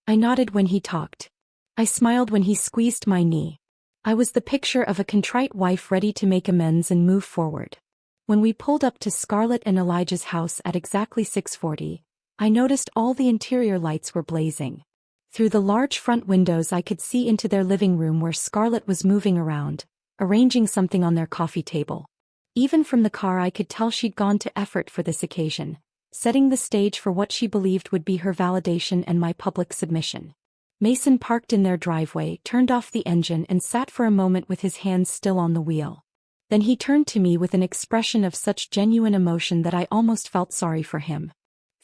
I nodded when he talked. I smiled when he squeezed my knee. I was the picture of a contrite wife ready to make amends and move forward. When we pulled up to Scarlett and Elijah's house at exactly 6:40, I noticed all the interior lights were blazing. Through the large front windows I could see into their living room where Scarlett was moving around, arranging something on their coffee table. Even from the car I could tell she'd gone to effort for this occasion, setting the stage for what she believed would be her validation and my public submission. Mason parked in their driveway, turned off the engine and sat for a moment with his hands still on the wheel. Then he turned to me with an expression of such genuine emotion that I almost felt sorry for him.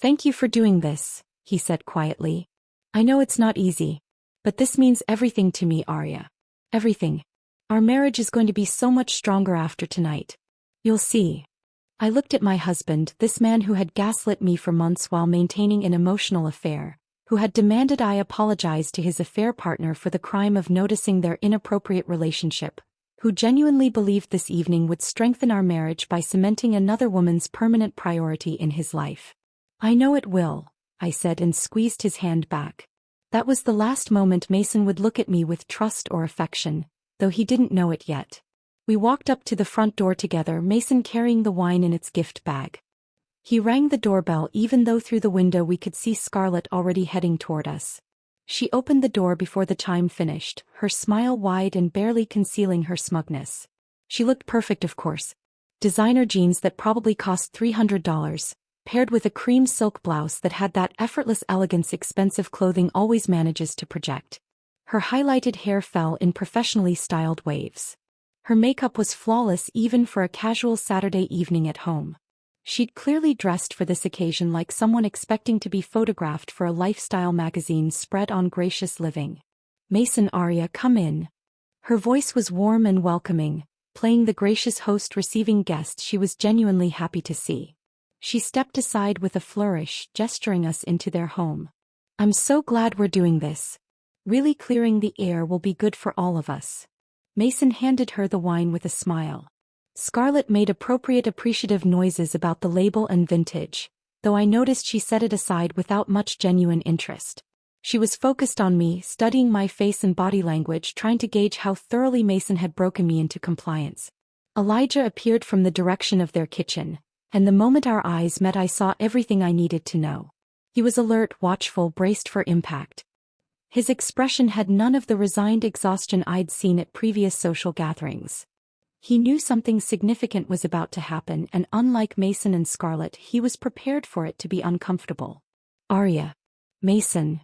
"Thank you for doing this," he said quietly. "I know it's not easy. But this means everything to me, Arya. Everything. Our marriage is going to be so much stronger after tonight. You'll see." I looked at my husband, this man who had gaslit me for months while maintaining an emotional affair, who had demanded I apologize to his affair partner for the crime of noticing their inappropriate relationship, who genuinely believed this evening would strengthen our marriage by cementing another woman's permanent priority in his life. "I know it will," I said and squeezed his hand back. That was the last moment Mason would look at me with trust or affection, though he didn't know it yet. We walked up to the front door together, Mason carrying the wine in its gift bag. He rang the doorbell even though through the window we could see Scarlett already heading toward us. She opened the door before the chime finished, her smile wide and barely concealing her smugness. She looked perfect, of course. Designer jeans that probably cost $300, paired with a cream silk blouse that had that effortless elegance expensive clothing always manages to project. Her highlighted hair fell in professionally styled waves. Her makeup was flawless even for a casual Saturday evening at home. She'd clearly dressed for this occasion like someone expecting to be photographed for a lifestyle magazine spread on gracious living. "Mason, Arya, come in." Her voice was warm and welcoming, playing the gracious host receiving guest she was genuinely happy to see. She stepped aside with a flourish, gesturing us into their home. "I'm so glad we're doing this. Really clearing the air will be good for all of us." Mason handed her the wine with a smile. Scarlett made appropriate appreciative noises about the label and vintage, though I noticed she set it aside without much genuine interest. She was focused on me, studying my face and body language, trying to gauge how thoroughly Mason had broken me into compliance. Elijah appeared from the direction of their kitchen, and the moment our eyes met I saw everything I needed to know. He was alert, watchful, braced for impact. His expression had none of the resigned exhaustion I'd seen at previous social gatherings. He knew something significant was about to happen, and unlike Mason and Scarlett, he was prepared for it to be uncomfortable. "Arya." "Mason."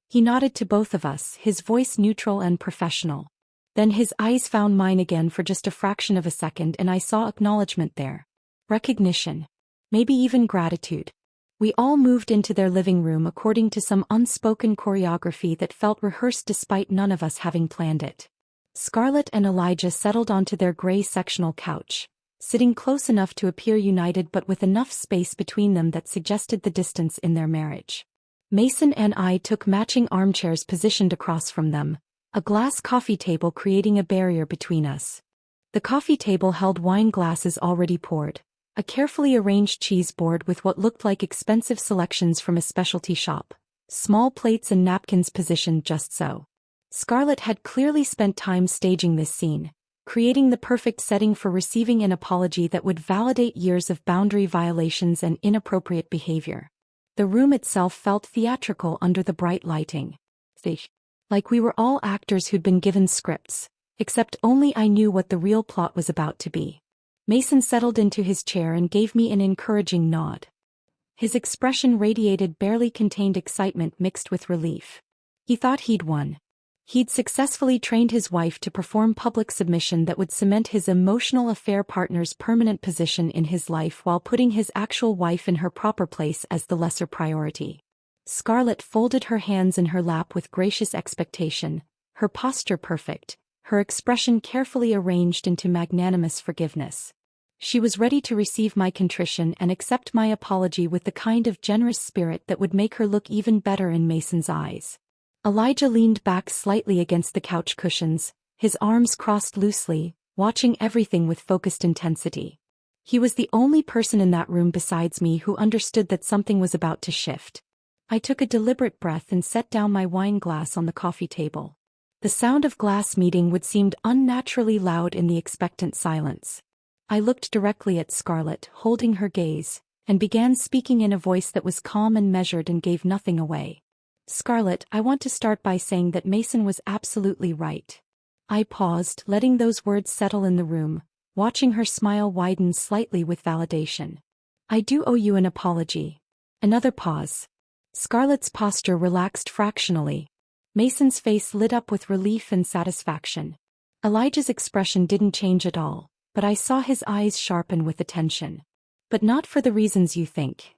He nodded to both of us, his voice neutral and professional. Then his eyes found mine again for just a fraction of a second and I saw acknowledgement there. Recognition. Maybe even gratitude. We all moved into their living room according to some unspoken choreography that felt rehearsed despite none of us having planned it. Scarlett and Elijah settled onto their gray sectional couch, sitting close enough to appear united but with enough space between them that suggested the distance in their marriage. Mason and I took matching armchairs positioned across from them, a glass coffee table creating a barrier between us. The coffee table held wine glasses already poured, a carefully arranged cheese board with what looked like expensive selections from a specialty shop, small plates and napkins positioned just so. Scarlett had clearly spent time staging this scene, creating the perfect setting for receiving an apology that would validate years of boundary violations and inappropriate behavior. The room itself felt theatrical under the bright lighting. Like we were all actors who'd been given scripts, except only I knew what the real plot was about to be. Mason settled into his chair and gave me an encouraging nod. His expression radiated barely contained excitement mixed with relief. He thought he'd won. He'd successfully trained his wife to perform public submission that would cement his emotional affair partner's permanent position in his life while putting his actual wife in her proper place as the lesser priority. Scarlett folded her hands in her lap with gracious expectation, her posture perfect, her expression carefully arranged into magnanimous forgiveness. She was ready to receive my contrition and accept my apology with the kind of generous spirit that would make her look even better in Mason's eyes. Elijah leaned back slightly against the couch cushions, his arms crossed loosely, watching everything with focused intensity. He was the only person in that room besides me who understood that something was about to shift. I took a deliberate breath and set down my wine glass on the coffee table. The sound of glass meeting would seem unnaturally loud in the expectant silence. I looked directly at Scarlett, holding her gaze, and began speaking in a voice that was calm and measured and gave nothing away. Scarlett, I want to start by saying that Mason was absolutely right. I paused, letting those words settle in the room, watching her smile widen slightly with validation. I do owe you an apology. Another pause. Scarlett's posture relaxed fractionally. Mason's face lit up with relief and satisfaction. Elijah's expression didn't change at all, but I saw his eyes sharpen with attention. But not for the reasons you think.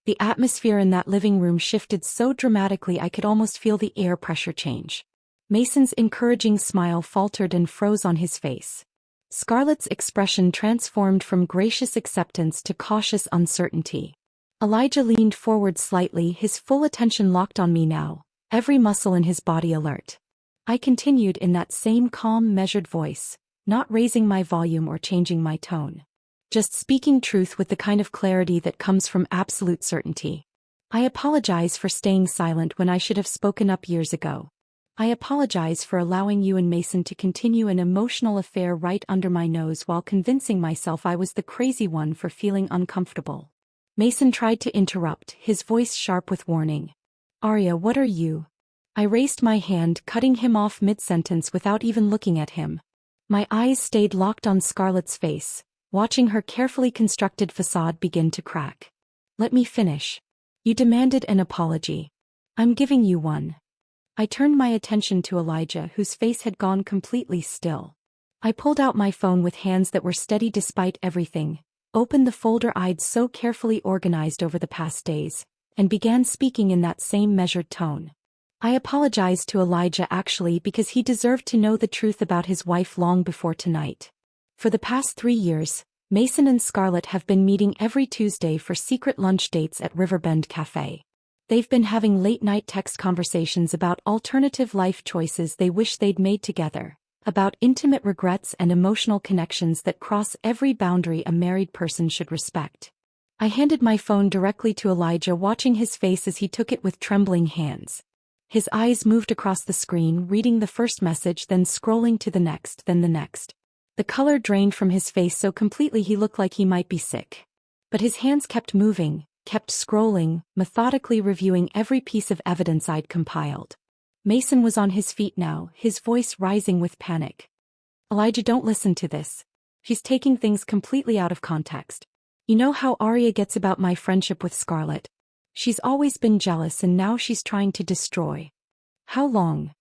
The atmosphere in that living room shifted so dramatically I could almost feel the air pressure change. Mason's encouraging smile faltered and froze on his face. Scarlett's expression transformed from gracious acceptance to cautious uncertainty. Elijah leaned forward slightly, his full attention locked on me now, every muscle in his body alert. I continued in that same calm, measured voice, not raising my volume or changing my tone. Just speaking truth with the kind of clarity that comes from absolute certainty. I apologize for staying silent when I should have spoken up years ago. I apologize for allowing you and Mason to continue an emotional affair right under my nose while convincing myself I was the crazy one for feeling uncomfortable. Mason tried to interrupt, his voice sharp with warning. Arya, what are you? I raised my hand, cutting him off mid-sentence without even looking at him. My eyes stayed locked on Scarlett's face, watching her carefully constructed facade begin to crack. Let me finish. You demanded an apology. I'm giving you one. I turned my attention to Elijah, whose face had gone completely still. I pulled out my phone with hands that were steady despite everything, opened the folder I'd so carefully organized over the past days, and began speaking in that same measured tone. I apologized to Elijah actually because he deserved to know the truth about his wife long before tonight. For the past 3 years, Mason and Scarlett have been meeting every Tuesday for secret lunch dates at Riverbend Cafe. They've been having late-night text conversations about alternative life choices they wish they'd made together, about intimate regrets and emotional connections that cross every boundary a married person should respect. I handed my phone directly to Elijah, watching his face as he took it with trembling hands. His eyes moved across the screen, reading the first message, then scrolling to the next, then the next. The color drained from his face so completely he looked like he might be sick. But his hands kept moving, kept scrolling, methodically reviewing every piece of evidence I'd compiled. Mason was on his feet now, his voice rising with panic. Elijah, don't listen to this. She's taking things completely out of context. You know how Arya gets about my friendship with Scarlett. She's always been jealous and now she's trying to destroy. How long?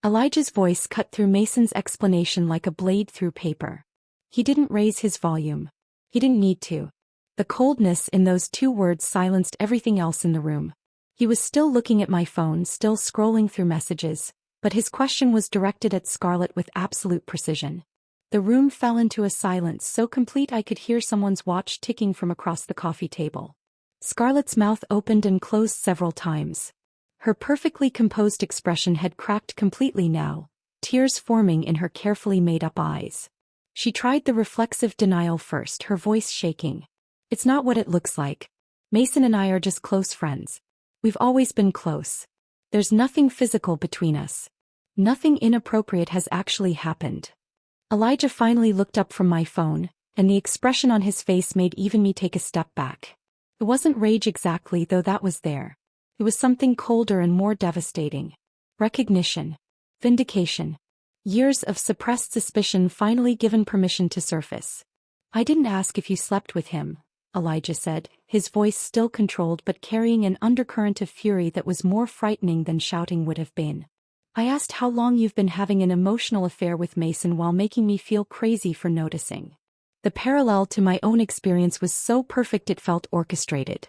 Elijah's voice cut through Mason's explanation like a blade through paper. He didn't raise his volume. He didn't need to. The coldness in those 2 words silenced everything else in the room. He was still looking at my phone, still scrolling through messages, but his question was directed at Scarlett with absolute precision. The room fell into a silence so complete I could hear someone's watch ticking from across the coffee table. Scarlett's mouth opened and closed several times. Her perfectly composed expression had cracked completely now, tears forming in her carefully made-up eyes. She tried the reflexive denial first, her voice shaking. It's not what it looks like. Mason and I are just close friends. We've always been close. There's nothing physical between us. Nothing inappropriate has actually happened. Elijah finally looked up from my phone, and the expression on his face made even me take a step back. It wasn't rage exactly, though that was there. It was something colder and more devastating. Recognition. Vindication. Years of suppressed suspicion finally given permission to surface. I didn't ask if you slept with him, Elijah said, his voice still controlled but carrying an undercurrent of fury that was more frightening than shouting would have been. I asked how long you've been having an emotional affair with Mason while making me feel crazy for noticing. The parallel to my own experience was so perfect it felt orchestrated.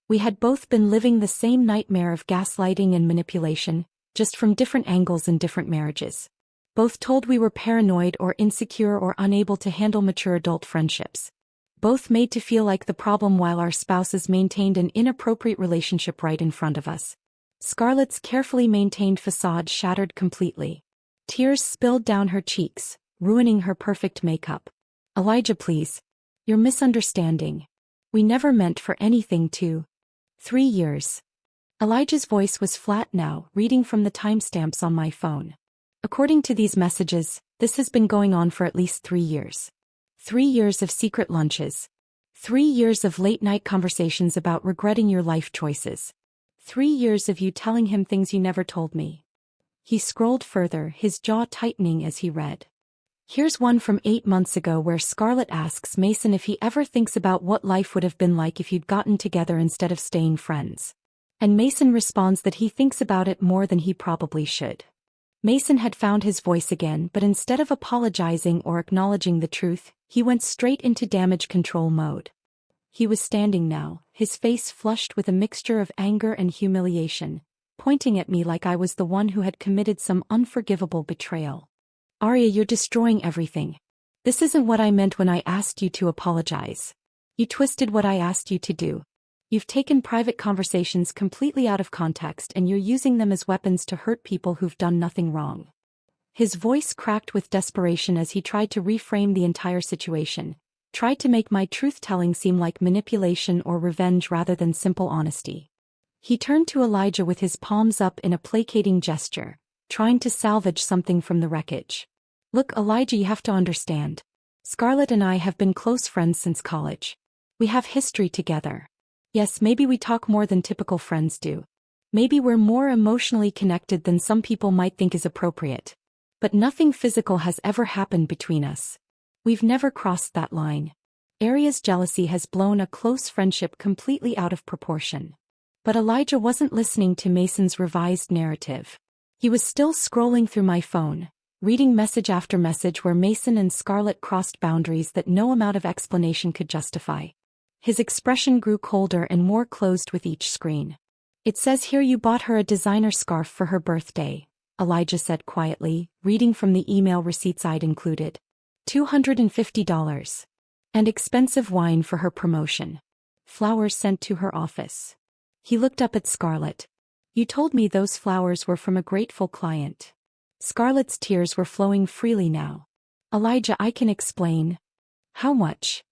We had both been living the same nightmare of gaslighting and manipulation, just from different angles in different marriages. Both told we were paranoid or insecure or unable to handle mature adult friendships. Both made to feel like the problem while our spouses maintained an inappropriate relationship right in front of us. Scarlett's carefully maintained facade shattered completely. Tears spilled down her cheeks, ruining her perfect makeup. Elijah, please. You're misunderstanding. We never meant for anything to. 3 years. Elijah's voice was flat now, reading from the timestamps on my phone. According to these messages, this has been going on for at least 3 years. 3 years of secret lunches. 3 years of late-night conversations about regretting your life choices. 3 years of you telling him things you never told me. He scrolled further, his jaw tightening as he read. Here's one from 8 months ago where Scarlett asks Mason if he ever thinks about what life would have been like if you'd gotten together instead of staying friends. And Mason responds that he thinks about it more than he probably should. Mason had found his voice again, but instead of apologizing or acknowledging the truth, he went straight into damage control mode. He was standing now, his face flushed with a mixture of anger and humiliation, pointing at me like I was the one who had committed some unforgivable betrayal. Arya, you're destroying everything. This isn't what I meant when I asked you to apologize. You twisted what I asked you to do. You've taken private conversations completely out of context and you're using them as weapons to hurt people who've done nothing wrong. His voice cracked with desperation as he tried to reframe the entire situation, tried to make my truth-telling seem like manipulation or revenge rather than simple honesty. He turned to Elijah with his palms up in a placating gesture, trying to salvage something from the wreckage. Look, Elijah, you have to understand. Scarlett and I have been close friends since college. We have history together. Yes, maybe we talk more than typical friends do. Maybe we're more emotionally connected than some people might think is appropriate. But nothing physical has ever happened between us. We've never crossed that line. Arya's jealousy has blown a close friendship completely out of proportion. But Elijah wasn't listening to Mason's revised narrative. He was still scrolling through my phone, reading message after message where Mason and Scarlett crossed boundaries that no amount of explanation could justify. His expression grew colder and more closed with each screen. It says here you bought her a designer scarf for her birthday, Elijah said quietly, reading from the email receipts I'd included. $250. And expensive wine for her promotion. Flowers sent to her office. He looked up at Scarlett. You told me those flowers were from a grateful client. Scarlett's tears were flowing freely now. Elijah, I can explain. How much?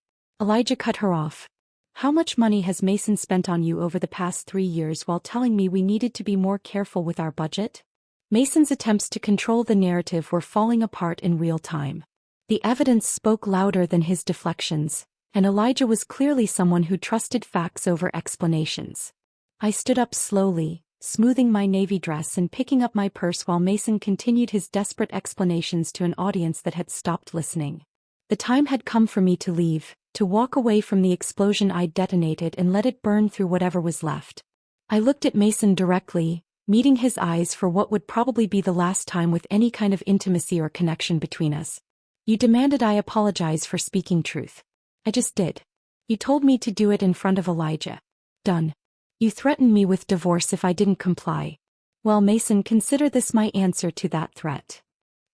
Elijah cut her off. How much money has Mason spent on you over the past 3 years while telling me we needed to be more careful with our budget? Mason's attempts to control the narrative were falling apart in real time. The evidence spoke louder than his deflections, and Elijah was clearly someone who trusted facts over explanations. I stood up slowly, smoothing my navy dress and picking up my purse while Mason continued his desperate explanations to an audience that had stopped listening. The time had come for me to leave, to walk away from the explosion I'd detonated and let it burn through whatever was left. I looked at Mason directly, meeting his eyes for what would probably be the last time with any kind of intimacy or connection between us. You demanded I apologize for speaking truth. I just did. You told me to do it in front of Elijah. Done. You threatened me with divorce if I didn't comply. Well, Mason, consider this my answer to that threat.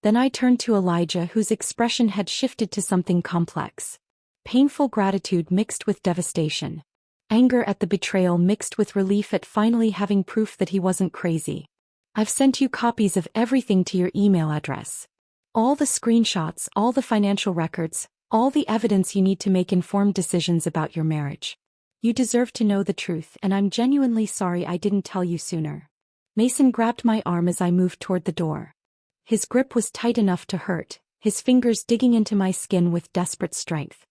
Then I turned to Elijah, whose expression had shifted to something complex. Painful gratitude mixed with devastation. Anger at the betrayal mixed with relief at finally having proof that he wasn't crazy. I've sent you copies of everything to your email address. All the screenshots, all the financial records, all the evidence you need to make informed decisions about your marriage. You deserve to know the truth, and I'm genuinely sorry I didn't tell you sooner. Mason grabbed my arm as I moved toward the door. His grip was tight enough to hurt, his fingers digging into my skin with desperate strength.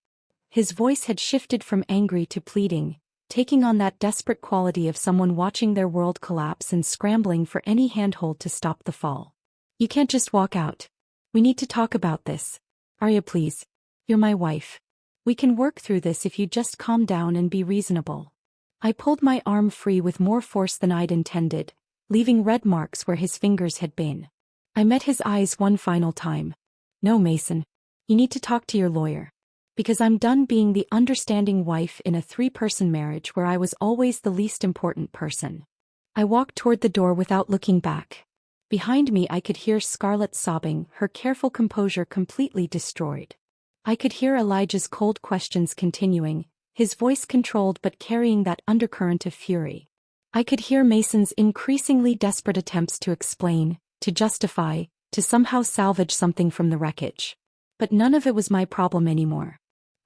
His voice had shifted from angry to pleading, taking on that desperate quality of someone watching their world collapse and scrambling for any handhold to stop the fall. You can't just walk out. We need to talk about this. Arya, please. You're my wife. We can work through this if you just calm down and be reasonable. I pulled my arm free with more force than I'd intended, leaving red marks where his fingers had been. I met his eyes one final time. No, Mason. You need to talk to your lawyer. Because I'm done being the understanding wife in a three-person marriage where I was always the least important person. I walked toward the door without looking back. Behind me I could hear Scarlett sobbing, her careful composure completely destroyed. I could hear Elijah's cold questions continuing, his voice controlled but carrying that undercurrent of fury. I could hear Mason's increasingly desperate attempts to explain, to justify, to somehow salvage something from the wreckage. But none of it was my problem anymore.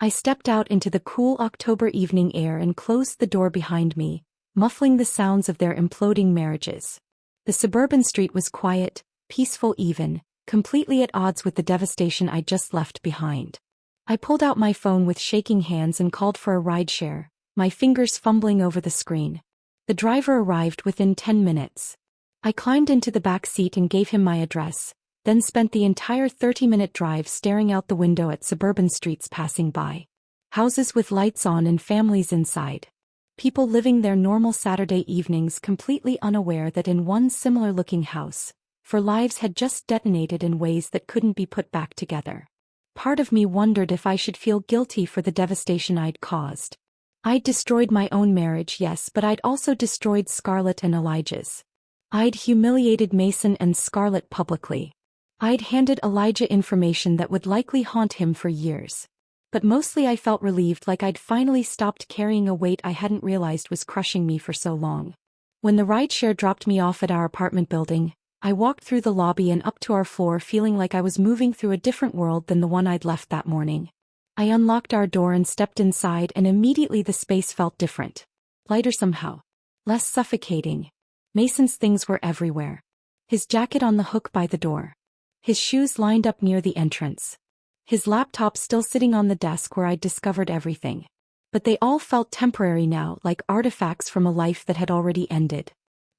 I stepped out into the cool October evening air and closed the door behind me, muffling the sounds of their imploding marriages. The suburban street was quiet, peaceful even, completely at odds with the devastation I'd just left behind. I pulled out my phone with shaking hands and called for a rideshare, my fingers fumbling over the screen. The driver arrived within 10 minutes. I climbed into the back seat and gave him my address, then spent the entire 30-minute drive staring out the window at suburban streets passing by. Houses with lights on and families inside. People living their normal Saturday evenings completely unaware that in one similar-looking house, their lives had just detonated in ways that couldn't be put back together. Part of me wondered if I should feel guilty for the devastation I'd caused. I'd destroyed my own marriage, yes, but I'd also destroyed Scarlett and Elijah's. I'd humiliated Mason and Scarlett publicly. I'd handed Elijah information that would likely haunt him for years. But mostly I felt relieved, like I'd finally stopped carrying a weight I hadn't realized was crushing me for so long. When the rideshare dropped me off at our apartment building, I walked through the lobby and up to our floor feeling like I was moving through a different world than the one I'd left that morning. I unlocked our door and stepped inside, and immediately the space felt different. Lighter somehow. Less suffocating. Mason's things were everywhere. His jacket on the hook by the door. His shoes lined up near the entrance. His laptop still sitting on the desk where I'd discovered everything. But they all felt temporary now, like artifacts from a life that had already ended.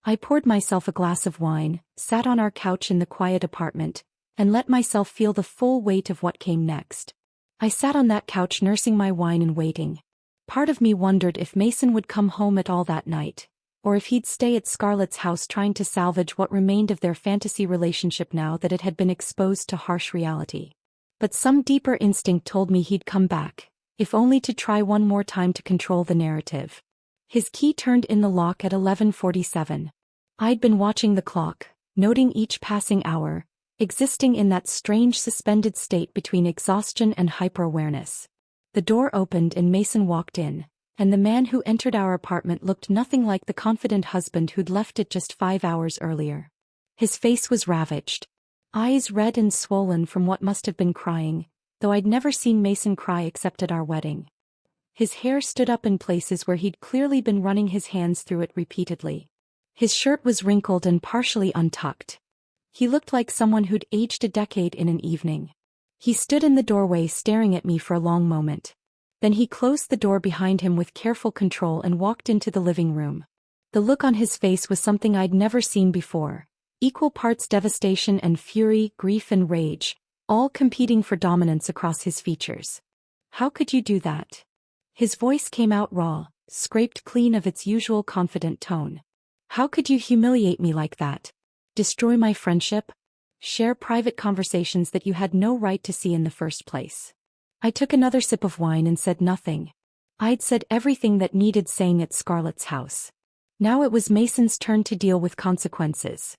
I poured myself a glass of wine, sat on our couch in the quiet apartment, and let myself feel the full weight of what came next. I sat on that couch nursing my wine and waiting. Part of me wondered if Mason would come home at all that night, or if he'd stay at Scarlett's house trying to salvage what remained of their fantasy relationship now that it had been exposed to harsh reality. But some deeper instinct told me he'd come back, if only to try one more time to control the narrative. His key turned in the lock at 11:47. I'd been watching the clock, noting each passing hour, existing in that strange suspended state between exhaustion and hyper-awareness. The door opened and Mason walked in, and the man who entered our apartment looked nothing like the confident husband who'd left it just 5 hours earlier. His face was ravaged. Eyes red and swollen from what must have been crying, though I'd never seen Mason cry except at our wedding. His hair stood up in places where he'd clearly been running his hands through it repeatedly. His shirt was wrinkled and partially untucked. He looked like someone who'd aged a decade in an evening. He stood in the doorway staring at me for a long moment. Then he closed the door behind him with careful control and walked into the living room. The look on his face was something I'd never seen before. Equal parts devastation and fury, grief and rage, all competing for dominance across his features. "How could you do that?" His voice came out raw, scraped clean of its usual confident tone. "How could you humiliate me like that? Destroy my friendship? Share private conversations that you had no right to see in the first place?" I took another sip of wine and said nothing. I'd said everything that needed saying at Scarlett's house. Now it was Mason's turn to deal with consequences.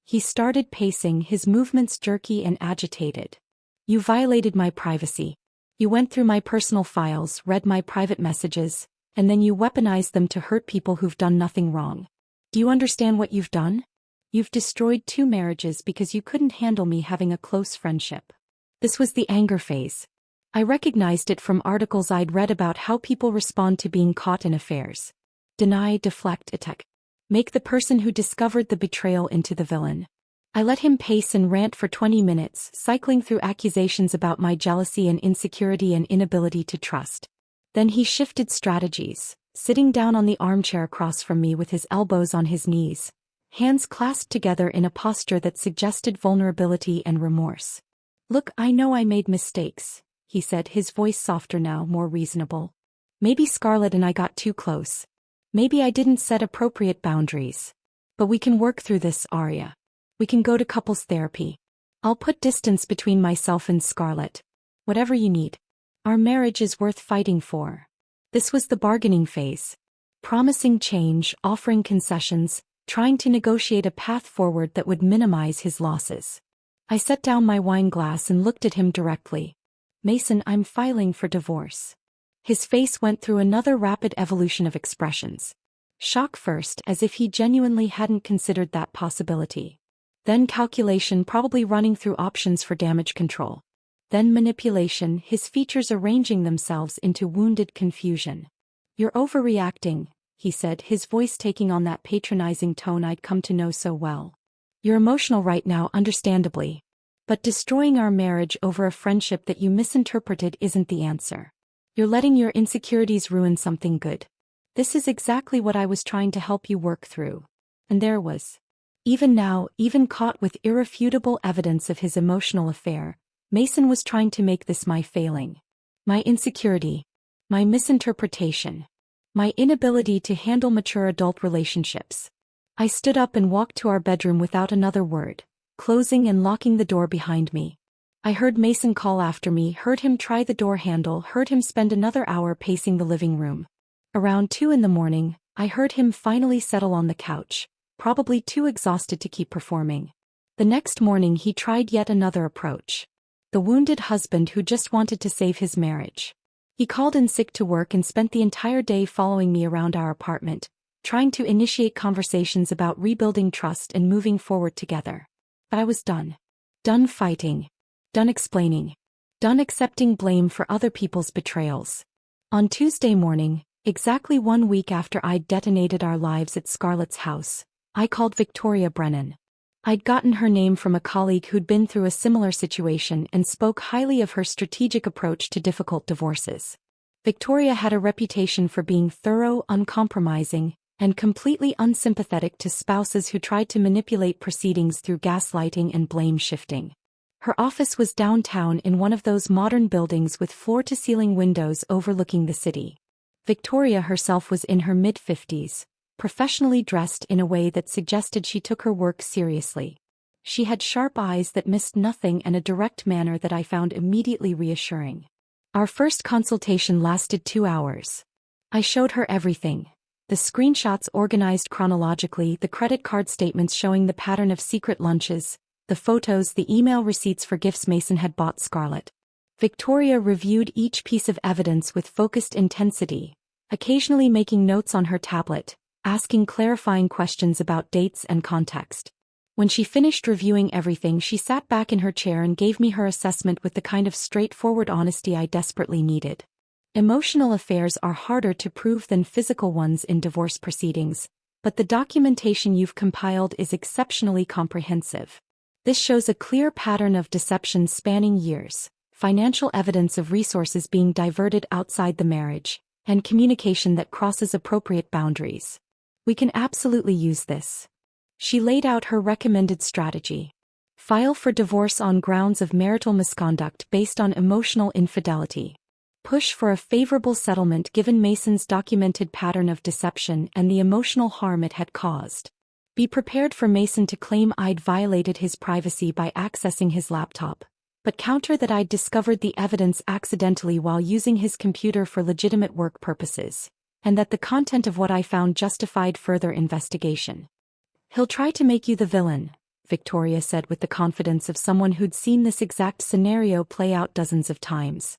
He started pacing, his movements jerky and agitated. "You violated my privacy. You went through my personal files, read my private messages, and then you weaponized them to hurt people who've done nothing wrong. Do you understand what you've done? You've destroyed 2 marriages because you couldn't handle me having a close friendship." This was the anger phase. I recognized it from articles I'd read about how people respond to being caught in affairs. Deny, deflect, attack. Make the person who discovered the betrayal into the villain. I let him pace and rant for 20 minutes, cycling through accusations about my jealousy and insecurity and inability to trust. Then he shifted strategies, sitting down on the armchair across from me with his elbows on his knees, hands clasped together in a posture that suggested vulnerability and remorse. "Look, I know I made mistakes," he said, his voice softer now, more reasonable. "Maybe Scarlett and I got too close. Maybe I didn't set appropriate boundaries. But we can work through this, Arya. We can go to couples therapy. I'll put distance between myself and Scarlett. Whatever you need." Our marriage is worth fighting for. This was the bargaining phase. Promising change, offering concessions, trying to negotiate a path forward that would minimize his losses. I set down my wine glass and looked at him directly. Mason, I'm filing for divorce. His face went through another rapid evolution of expressions. Shock first, as if he genuinely hadn't considered that possibility. Then calculation, probably running through options for damage control. Then manipulation, his features arranging themselves into wounded confusion. You're overreacting, he said, his voice taking on that patronizing tone I'd come to know so well. You're emotional right now, understandably. But destroying our marriage over a friendship that you misinterpreted isn't the answer. You're letting your insecurities ruin something good. This is exactly what I was trying to help you work through. And there was. Even now, even caught with irrefutable evidence of his emotional affair, Mason was trying to make this my failing. My insecurity. My misinterpretation. My inability to handle mature adult relationships. I stood up and walked to our bedroom without another word, closing and locking the door behind me. I heard Mason call after me, heard him try the door handle, heard him spend another hour pacing the living room. Around 2 a.m, I heard him finally settle on the couch, probably too exhausted to keep performing. The next morning he tried yet another approach. The wounded husband who just wanted to save his marriage. He called in sick to work and spent the entire day following me around our apartment, trying to initiate conversations about rebuilding trust and moving forward together. But I was done. Done fighting. Done explaining. Done accepting blame for other people's betrayals. On Tuesday morning, exactly 1 week after I'd detonated our lives at Scarlett's house, I called Victoria Brennan. I'd gotten her name from a colleague who'd been through a similar situation and spoke highly of her strategic approach to difficult divorces. Victoria had a reputation for being thorough, uncompromising, and completely unsympathetic to spouses who tried to manipulate proceedings through gaslighting and blame shifting. Her office was downtown in one of those modern buildings with floor-to-ceiling windows overlooking the city. Victoria herself was in her mid-50s, professionally dressed in a way that suggested she took her work seriously. She had sharp eyes that missed nothing and a direct manner that I found immediately reassuring. Our first consultation lasted 2 hours. I showed her everything. The screenshots organized chronologically, the credit card statements showing the pattern of secret lunches, the photos, the email receipts for gifts Mason had bought Scarlett. Victoria reviewed each piece of evidence with focused intensity, occasionally making notes on her tablet, asking clarifying questions about dates and context. When she finished reviewing everything, she sat back in her chair and gave me her assessment with the kind of straightforward honesty I desperately needed. Emotional affairs are harder to prove than physical ones in divorce proceedings, but the documentation you've compiled is exceptionally comprehensive. This shows a clear pattern of deception spanning years, financial evidence of resources being diverted outside the marriage, and communication that crosses appropriate boundaries. We can absolutely use this. She laid out her recommended strategy. File for divorce on grounds of marital misconduct based on emotional infidelity. Push for a favorable settlement given Mason's documented pattern of deception and the emotional harm it had caused. Be prepared for Mason to claim I'd violated his privacy by accessing his laptop, but counter that I'd discovered the evidence accidentally while using his computer for legitimate work purposes, and that the content of what I found justified further investigation. He'll try to make you the villain, Victoria said with the confidence of someone who'd seen this exact scenario play out dozens of times.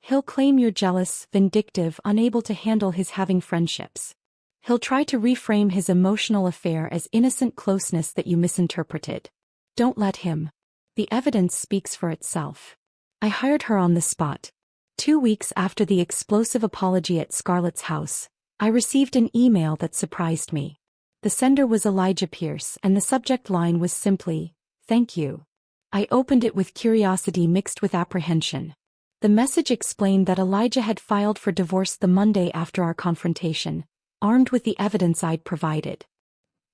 He'll claim you're jealous, vindictive, unable to handle his having friendships. He'll try to reframe his emotional affair as innocent closeness that you misinterpreted. Don't let him. The evidence speaks for itself. I hired her on the spot. 2 weeks after the explosive apology at Scarlett's house, I received an email that surprised me. The sender was Elijah Pierce, and the subject line was simply, "Thank you." I opened it with curiosity mixed with apprehension. The message explained that Elijah had filed for divorce the Monday after our confrontation, armed with the evidence I'd provided.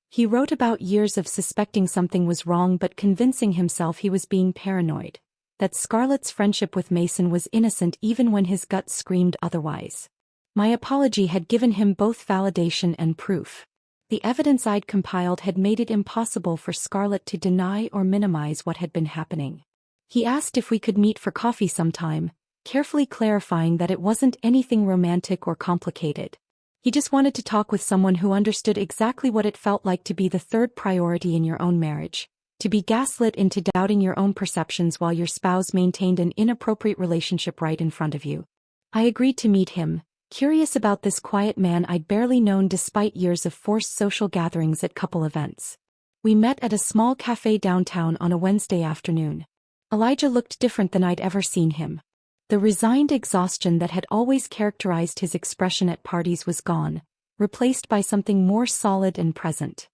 He wrote about years of suspecting something was wrong but convincing himself he was being paranoid, that Scarlett's friendship with Mason was innocent even when his gut screamed otherwise. My apology had given him both validation and proof. The evidence I'd compiled had made it impossible for Scarlett to deny or minimize what had been happening. He asked if we could meet for coffee sometime, carefully clarifying that it wasn't anything romantic or complicated. He just wanted to talk with someone who understood exactly what it felt like to be the third priority in your own marriage, to be gaslit into doubting your own perceptions while your spouse maintained an inappropriate relationship right in front of you. I agreed to meet him, curious about this quiet man I'd barely known despite years of forced social gatherings at couple events. We met at a small cafe downtown on a Wednesday afternoon. Elijah looked different than I'd ever seen him. The resigned exhaustion that had always characterized his expression at parties was gone, replaced by something more solid and present.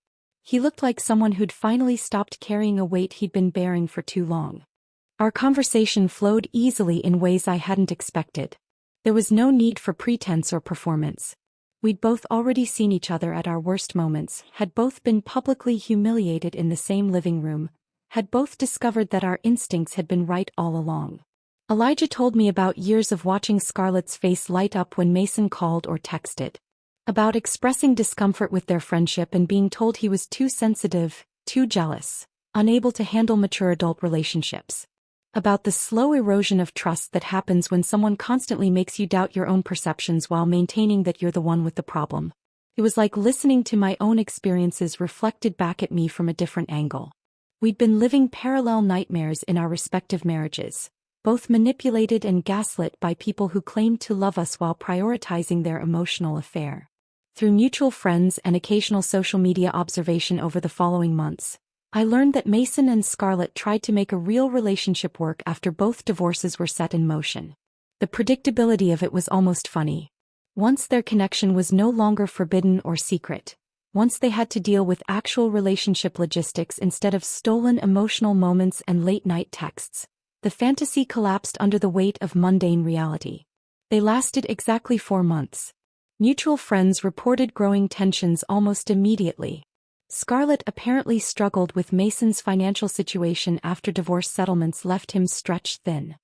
He looked like someone who'd finally stopped carrying a weight he'd been bearing for too long. Our conversation flowed easily in ways I hadn't expected. There was no need for pretense or performance. We'd both already seen each other at our worst moments, had both been publicly humiliated in the same living room, had both discovered that our instincts had been right all along. Elijah told me about years of watching Scarlett's face light up when Mason called or texted. About expressing discomfort with their friendship and being told he was too sensitive, too jealous, unable to handle mature adult relationships. About the slow erosion of trust that happens when someone constantly makes you doubt your own perceptions while maintaining that you're the one with the problem. It was like listening to my own experiences reflected back at me from a different angle. We'd been living parallel nightmares in our respective marriages, both manipulated and gaslit by people who claimed to love us while prioritizing their emotional affair. Through mutual friends and occasional social media observation over the following months, I learned that Mason and Scarlett tried to make a real relationship work after both divorces were set in motion. The predictability of it was almost funny. Once their connection was no longer forbidden or secret, once they had to deal with actual relationship logistics instead of stolen emotional moments and late-night texts, the fantasy collapsed under the weight of mundane reality. They lasted exactly 4 months. Mutual friends reported growing tensions almost immediately. Scarlett apparently struggled with Mason's financial situation after divorce settlements left him stretched thin.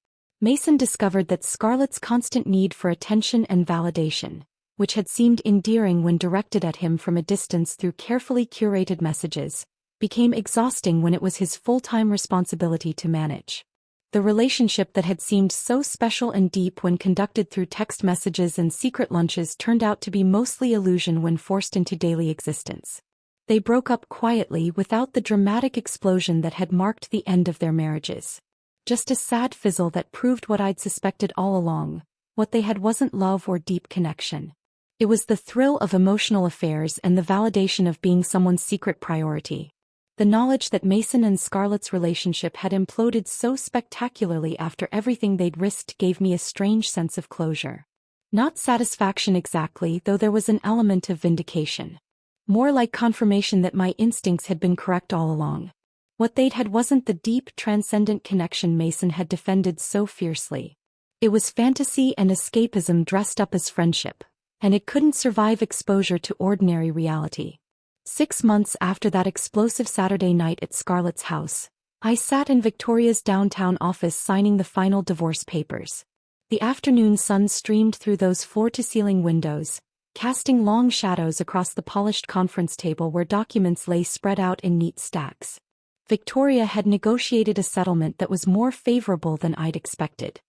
Mason discovered that Scarlett's constant need for attention and validation, which had seemed endearing when directed at him from a distance through carefully curated messages, became exhausting when it was his full-time responsibility to manage. The relationship that had seemed so special and deep when conducted through text messages and secret lunches turned out to be mostly illusion when forced into daily existence. They broke up quietly without the dramatic explosion that had marked the end of their marriages. Just a sad fizzle that proved what I'd suspected all along: what they had wasn't love or deep connection. It was the thrill of emotional affairs and the validation of being someone's secret priority. The knowledge that Mason and Scarlett's relationship had imploded so spectacularly after everything they'd risked gave me a strange sense of closure. Not satisfaction exactly, though there was an element of vindication. More like confirmation that my instincts had been correct all along. What they'd had wasn't the deep, transcendent connection Mason had defended so fiercely. It was fantasy and escapism dressed up as friendship, and it couldn't survive exposure to ordinary reality. 6 months after that explosive Saturday night at Scarlett's house, I sat in Victoria's downtown office signing the final divorce papers. The afternoon sun streamed through those floor-to-ceiling windows, casting long shadows across the polished conference table where documents lay spread out in neat stacks. Victoria had negotiated a settlement that was more favorable than I'd expected.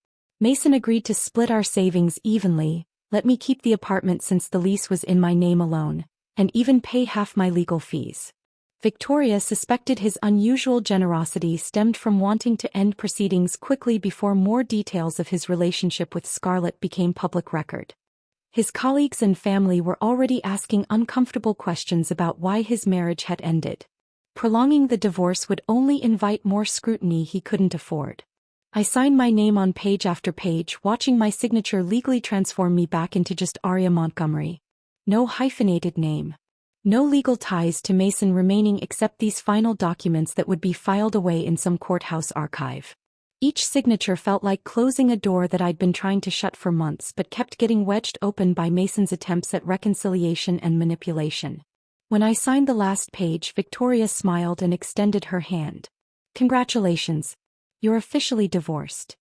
Mason agreed to split our savings evenly, let me keep the apartment since the lease was in my name alone, and even pay half my legal fees. Victoria suspected his unusual generosity stemmed from wanting to end proceedings quickly before more details of his relationship with Scarlett became public record. His colleagues and family were already asking uncomfortable questions about why his marriage had ended. Prolonging the divorce would only invite more scrutiny he couldn't afford. I signed my name on page after page, watching my signature legally transform me back into just Aria Montgomery. No hyphenated name. No legal ties to Mason remaining except these final documents that would be filed away in some courthouse archive. Each signature felt like closing a door that I'd been trying to shut for months but kept getting wedged open by Mason's attempts at reconciliation and manipulation. When I signed the last page, Victoria smiled and extended her hand. "Congratulations. You're officially divorced."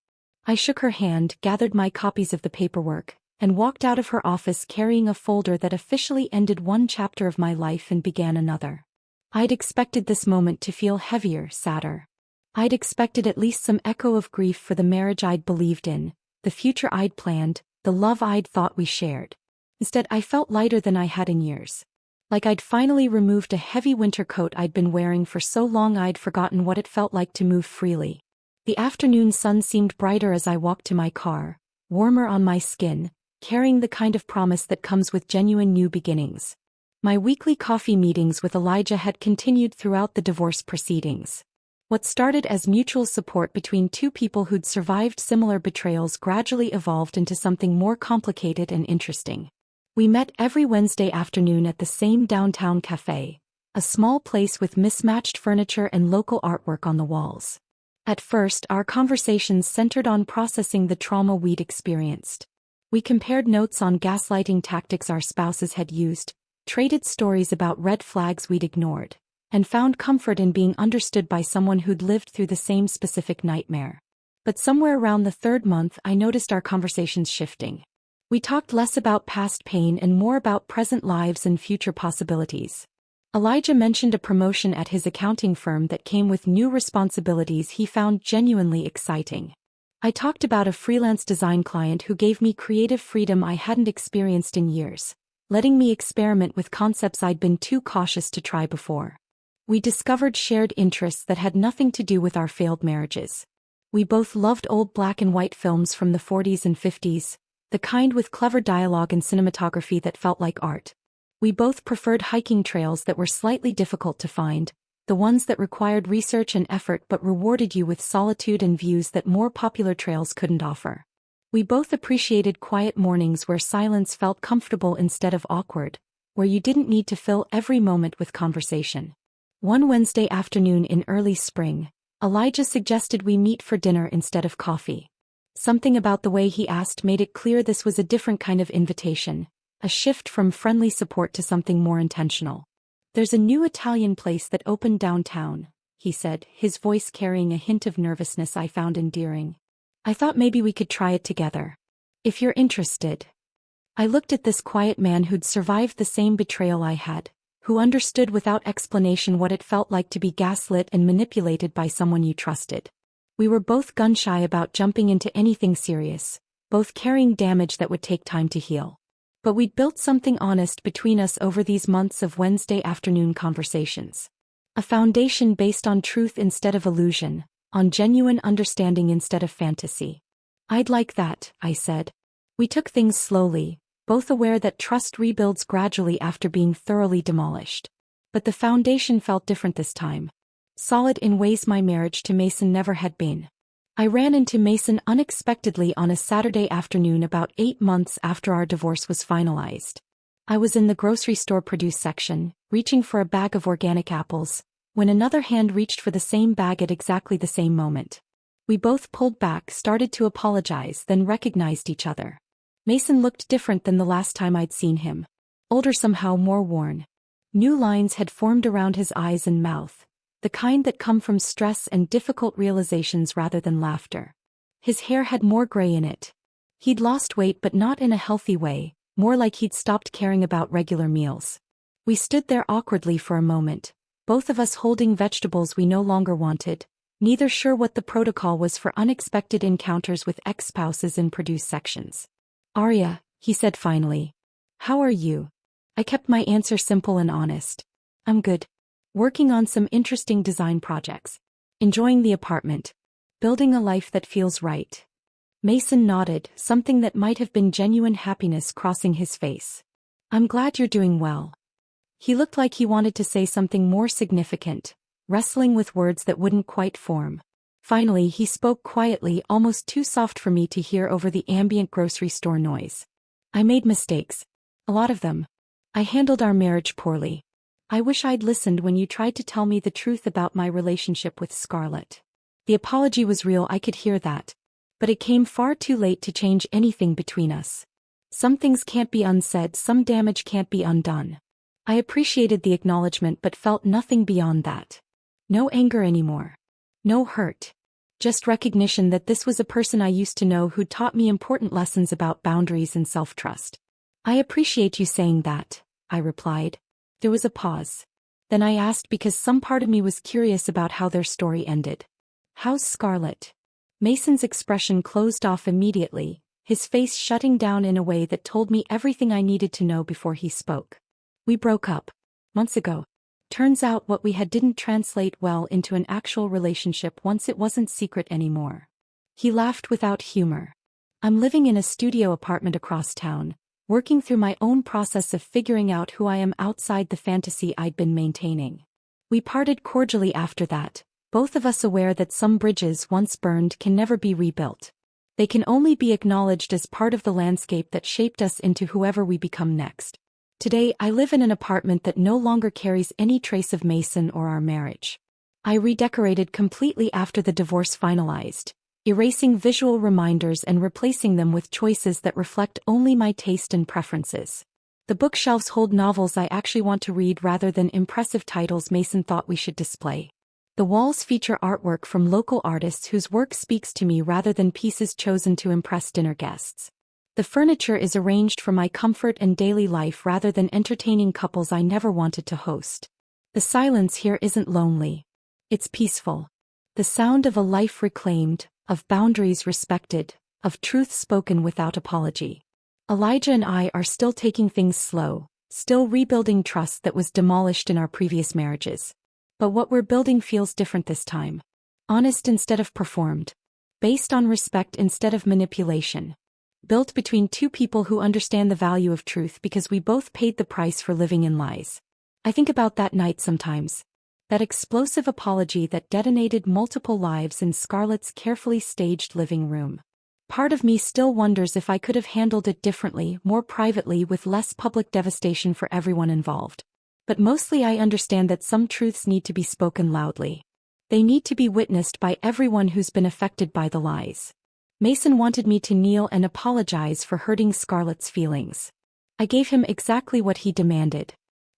I shook her hand, gathered my copies of the paperwork, and walked out of her office carrying a folder that officially ended one chapter of my life and began another. I'd expected this moment to feel heavier, sadder. I'd expected at least some echo of grief for the marriage I'd believed in, the future I'd planned, the love I'd thought we shared. Instead, I felt lighter than I had in years. Like I'd finally removed a heavy winter coat I'd been wearing for so long I'd forgotten what it felt like to move freely. The afternoon sun seemed brighter as I walked to my car, warmer on my skin, carrying the kind of promise that comes with genuine new beginnings. My weekly coffee meetings with Elijah had continued throughout the divorce proceedings. What started as mutual support between two people who'd survived similar betrayals gradually evolved into something more complicated and interesting. We met every Wednesday afternoon at the same downtown cafe, a small place with mismatched furniture and local artwork on the walls. At first, our conversations centered on processing the trauma we'd experienced. We compared notes on gaslighting tactics our spouses had used, traded stories about red flags we'd ignored, and found comfort in being understood by someone who'd lived through the same specific nightmare. But somewhere around the third month, I noticed our conversations shifting. We talked less about past pain and more about present lives and future possibilities. Elijah mentioned a promotion at his accounting firm that came with new responsibilities he found genuinely exciting. I talked about a freelance design client who gave me creative freedom I hadn't experienced in years, letting me experiment with concepts I'd been too cautious to try before. We discovered shared interests that had nothing to do with our failed marriages. We both loved old black and white films from the 40s and 50s, the kind with clever dialogue and cinematography that felt like art. We both preferred hiking trails that were slightly difficult to find, the ones that required research and effort but rewarded you with solitude and views that more popular trails couldn't offer. We both appreciated quiet mornings where silence felt comfortable instead of awkward, where you didn't need to fill every moment with conversation. One Wednesday afternoon in early spring, Elijah suggested we meet for dinner instead of coffee. Something about the way he asked made it clear this was a different kind of invitation, a shift from friendly support to something more intentional. "There's a new Italian place that opened downtown," he said, his voice carrying a hint of nervousness I found endearing. "I thought maybe we could try it together. If you're interested." I looked at this quiet man who'd survived the same betrayal I had, who understood without explanation what it felt like to be gaslit and manipulated by someone you trusted. We were both gun-shy about jumping into anything serious, both carrying damage that would take time to heal. But we'd built something honest between us over these months of Wednesday afternoon conversations. A foundation based on truth instead of illusion, on genuine understanding instead of fantasy. "I'd like that," I said. We took things slowly, both aware that trust rebuilds gradually after being thoroughly demolished. But the foundation felt different this time. Solid in ways my marriage to Mason never had been. I ran into Mason unexpectedly on a Saturday afternoon about 8 months after our divorce was finalized. I was in the grocery store produce section, reaching for a bag of organic apples, when another hand reached for the same bag at exactly the same moment. We both pulled back, started to apologize, then recognized each other. Mason looked different than the last time I'd seen him. Older, somehow more worn. New lines had formed around his eyes and mouth, the kind that come from stress and difficult realizations rather than laughter. His hair had more gray in it. He'd lost weight, but not in a healthy way, more like he'd stopped caring about regular meals. We stood there awkwardly for a moment, both of us holding vegetables we no longer wanted, neither sure what the protocol was for unexpected encounters with ex-spouses in produce sections. "Arya," he said finally. "How are you?" I kept my answer simple and honest. "I'm good. Working on some interesting design projects. Enjoying the apartment. Building a life that feels right." Mason nodded, something that might have been genuine happiness crossing his face. "I'm glad you're doing well." He looked like he wanted to say something more significant, wrestling with words that wouldn't quite form. Finally, he spoke quietly, almost too soft for me to hear over the ambient grocery store noise. "I made mistakes. A lot of them. I handled our marriage poorly. I wish I'd listened when you tried to tell me the truth about my relationship with Scarlett. The apology was real, I could hear that. But it came far too late to change anything between us. Some things can't be unsaid, some damage can't be undone." I appreciated the acknowledgement but felt nothing beyond that. No anger anymore. No hurt. Just recognition that this was a person I used to know who taught me important lessons about boundaries and self-trust. "I appreciate you saying that," I replied. There was a pause. Then I asked because some part of me was curious about how their story ended. "How's Scarlett?" Mason's expression closed off immediately, his face shutting down in a way that told me everything I needed to know before he spoke. We broke up. Months ago. Turns out what we had didn't translate well into an actual relationship once it wasn't secret anymore. He laughed without humor. I'm living in a studio apartment across town, working through my own process of figuring out who I am outside the fantasy I'd been maintaining. We parted cordially after that, both of us aware that some bridges once burned can never be rebuilt. They can only be acknowledged as part of the landscape that shaped us into whoever we become next. Today I live in an apartment that no longer carries any trace of Mason or our marriage. I redecorated completely after the divorce finalized, erasing visual reminders and replacing them with choices that reflect only my taste and preferences. The bookshelves hold novels I actually want to read rather than impressive titles Mason thought we should display. The walls feature artwork from local artists whose work speaks to me rather than pieces chosen to impress dinner guests. The furniture is arranged for my comfort and daily life rather than entertaining couples I never wanted to host. The silence here isn't lonely. It's peaceful. The sound of a life reclaimed, of boundaries respected, of truth spoken without apology. Elijah and I are still taking things slow, still rebuilding trust that was demolished in our previous marriages. But what we're building feels different this time. Honest instead of performed. Based on respect instead of manipulation. Built between two people who understand the value of truth because we both paid the price for living in lies. I think about that night sometimes. That explosive apology that detonated multiple lives in Scarlett's carefully staged living room. Part of me still wonders if I could have handled it differently, more privately, with less public devastation for everyone involved. But mostly I understand that some truths need to be spoken loudly. They need to be witnessed by everyone who's been affected by the lies. Mason wanted me to kneel and apologize for hurting Scarlett's feelings. I gave him exactly what he demanded.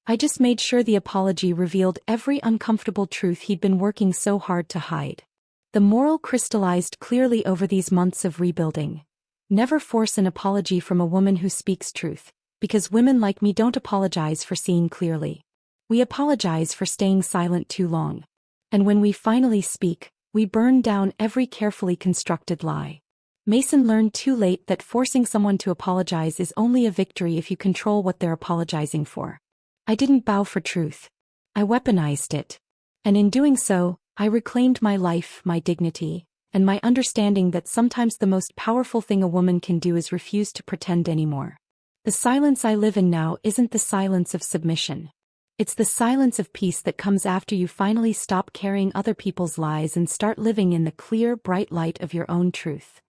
I just made sure the apology revealed every uncomfortable truth he'd been working so hard to hide. The moral crystallized clearly over these months of rebuilding. Never force an apology from a woman who speaks truth, because women like me don't apologize for seeing clearly. We apologize for staying silent too long. And when we finally speak, we burn down every carefully constructed lie. Mason learned too late that forcing someone to apologize is only a victory if you control what they're apologizing for. I didn't bow for truth. I weaponized it. And in doing so, I reclaimed my life, my dignity, and my understanding that sometimes the most powerful thing a woman can do is refuse to pretend anymore. The silence I live in now isn't the silence of submission. It's the silence of peace that comes after you finally stop carrying other people's lies and start living in the clear, bright light of your own truth.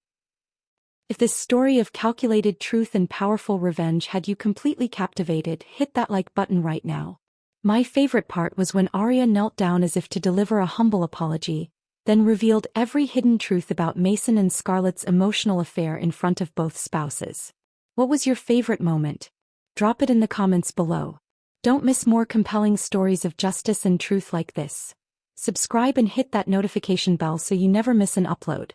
If this story of calculated truth and powerful revenge had you completely captivated, hit that like button right now. My favorite part was when Arya knelt down as if to deliver a humble apology, then revealed every hidden truth about Mason and Scarlett's emotional affair in front of both spouses. What was your favorite moment? Drop it in the comments below. Don't miss more compelling stories of justice and truth like this. Subscribe and hit that notification bell so you never miss an upload.